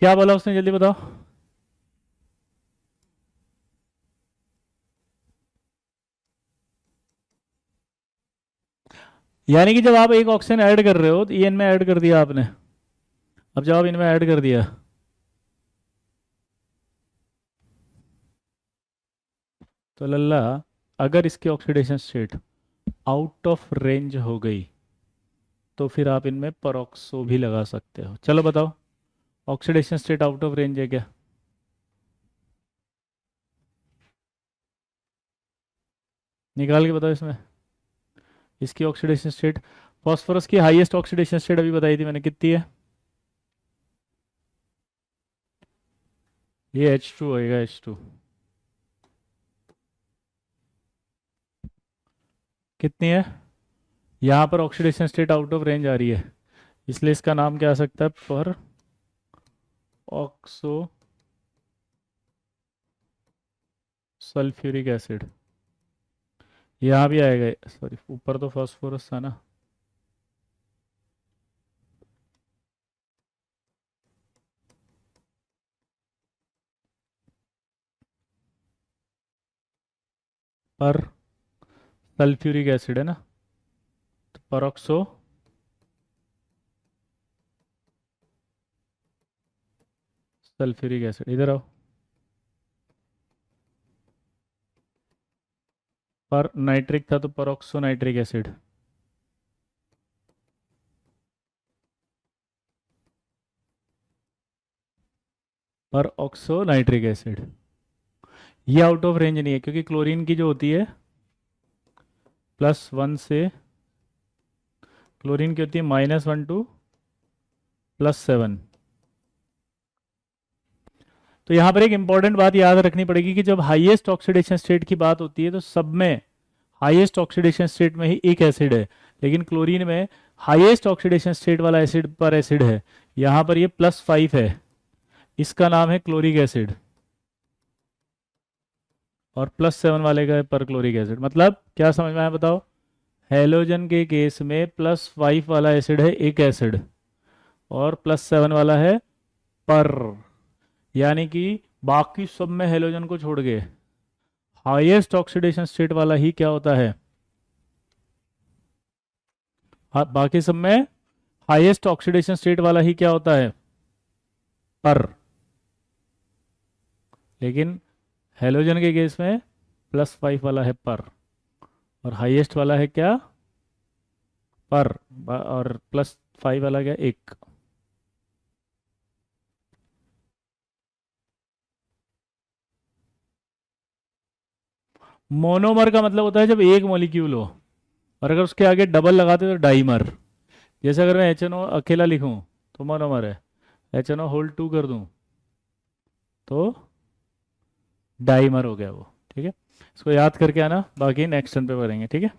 A: क्या बोला उसने, जल्दी बताओ। यानी कि जब आप एक ऑक्सीजन ऐड कर रहे हो तो ये इनमें ऐड कर दिया आपने, अब जब आप इनमें ऐड कर दिया तो लल्ला, अगर इसकी oxidation state out of range हो गई तो फिर आप इनमें परऑक्सो भी लगा सकते हो। चलो बताओ, oxidation state out of range है क्या? निकाल के बताओ इसमें इसकी ऑक्सीडेशन स्टेट। फॉस्फोरस की हाईएस्ट ऑक्सीडेशन स्टेट अभी बताई थी मैंने, कितनी है? ये H2 होएगा, H2 कितनी है? यहाँ पर oxidation state out of range आ रही है, इसलिए इसका नाम क्या आ सकता है, पर ऑक्सो सल्फ्यूरिक एसिड। यहाँ भी आएगा, सॉरी ऊपर तो फास्फोरस था ना। पर सल्फ्यूरिक एसिड है ना, तो परऑक्सो सल्फ्यूरिक एसिड, इधर आओ। पर नाइट्रिक था तो परऑक्सो नाइट्रिक एसिड। पर ऑक्सो नाइट्रिक एसिड, ये आउट ऑफ रेंज नहीं है क्योंकि क्लोरीन की जो होती है +1 से, क्लोरीन की होती है -1 टू +7। तो यहाँ पर एक इंपॉर्टेंट बात याद रखनी पड़ेगी कि जब हाईएस्ट ऑक्सीडेशन स्टेट की बात होती है तो सब में हाईएस्ट ऑक्सीडेशन स्टेट में ही एक एसिड है, लेकिन क्लोरीन में हाईएस्ट ऑक्सीडेशन स्टेट वाला एसिड पर एसिड है। यहाँ पर ये +5 है, इसका नाम है क्लोरिक एसिड। और +7 वाले का है पर क्लोरिक एसिड। मतलब क्या समझ में आया बताओ? हेलोजन के केस में +5 वाला एसिड है एक एसिड, और +7 वाला है पर, यानी कि बाकी सब में हेलोजन को छोड़ के हाईएस्ट ऑक्सीडेशन स्टेट वाला ही क्या होता है? बाकी सब में हाईएस्ट ऑक्सीडेशन स्टेट वाला ही क्या होता है? पर। लेकिन हेलोजन के केस में +5 वाला है पर, और हाईएस्ट वाला है क्या? पर। और +5 वाला क्या? एक। मोनोमर का मतलब होता है जब एक मॉलिक्यूल हो, और अगर उसके आगे डबल लगाते तो डाइमर। जैसे अगर मैं HNO अकेला लिखूं तो मोनोमर है, HNO2 कर दूं तो डाइमर हो गया वो। ठीक है, इसको याद करके आना, बाकी नेक्स्ट टर्न पे करेंगे। ठीक है।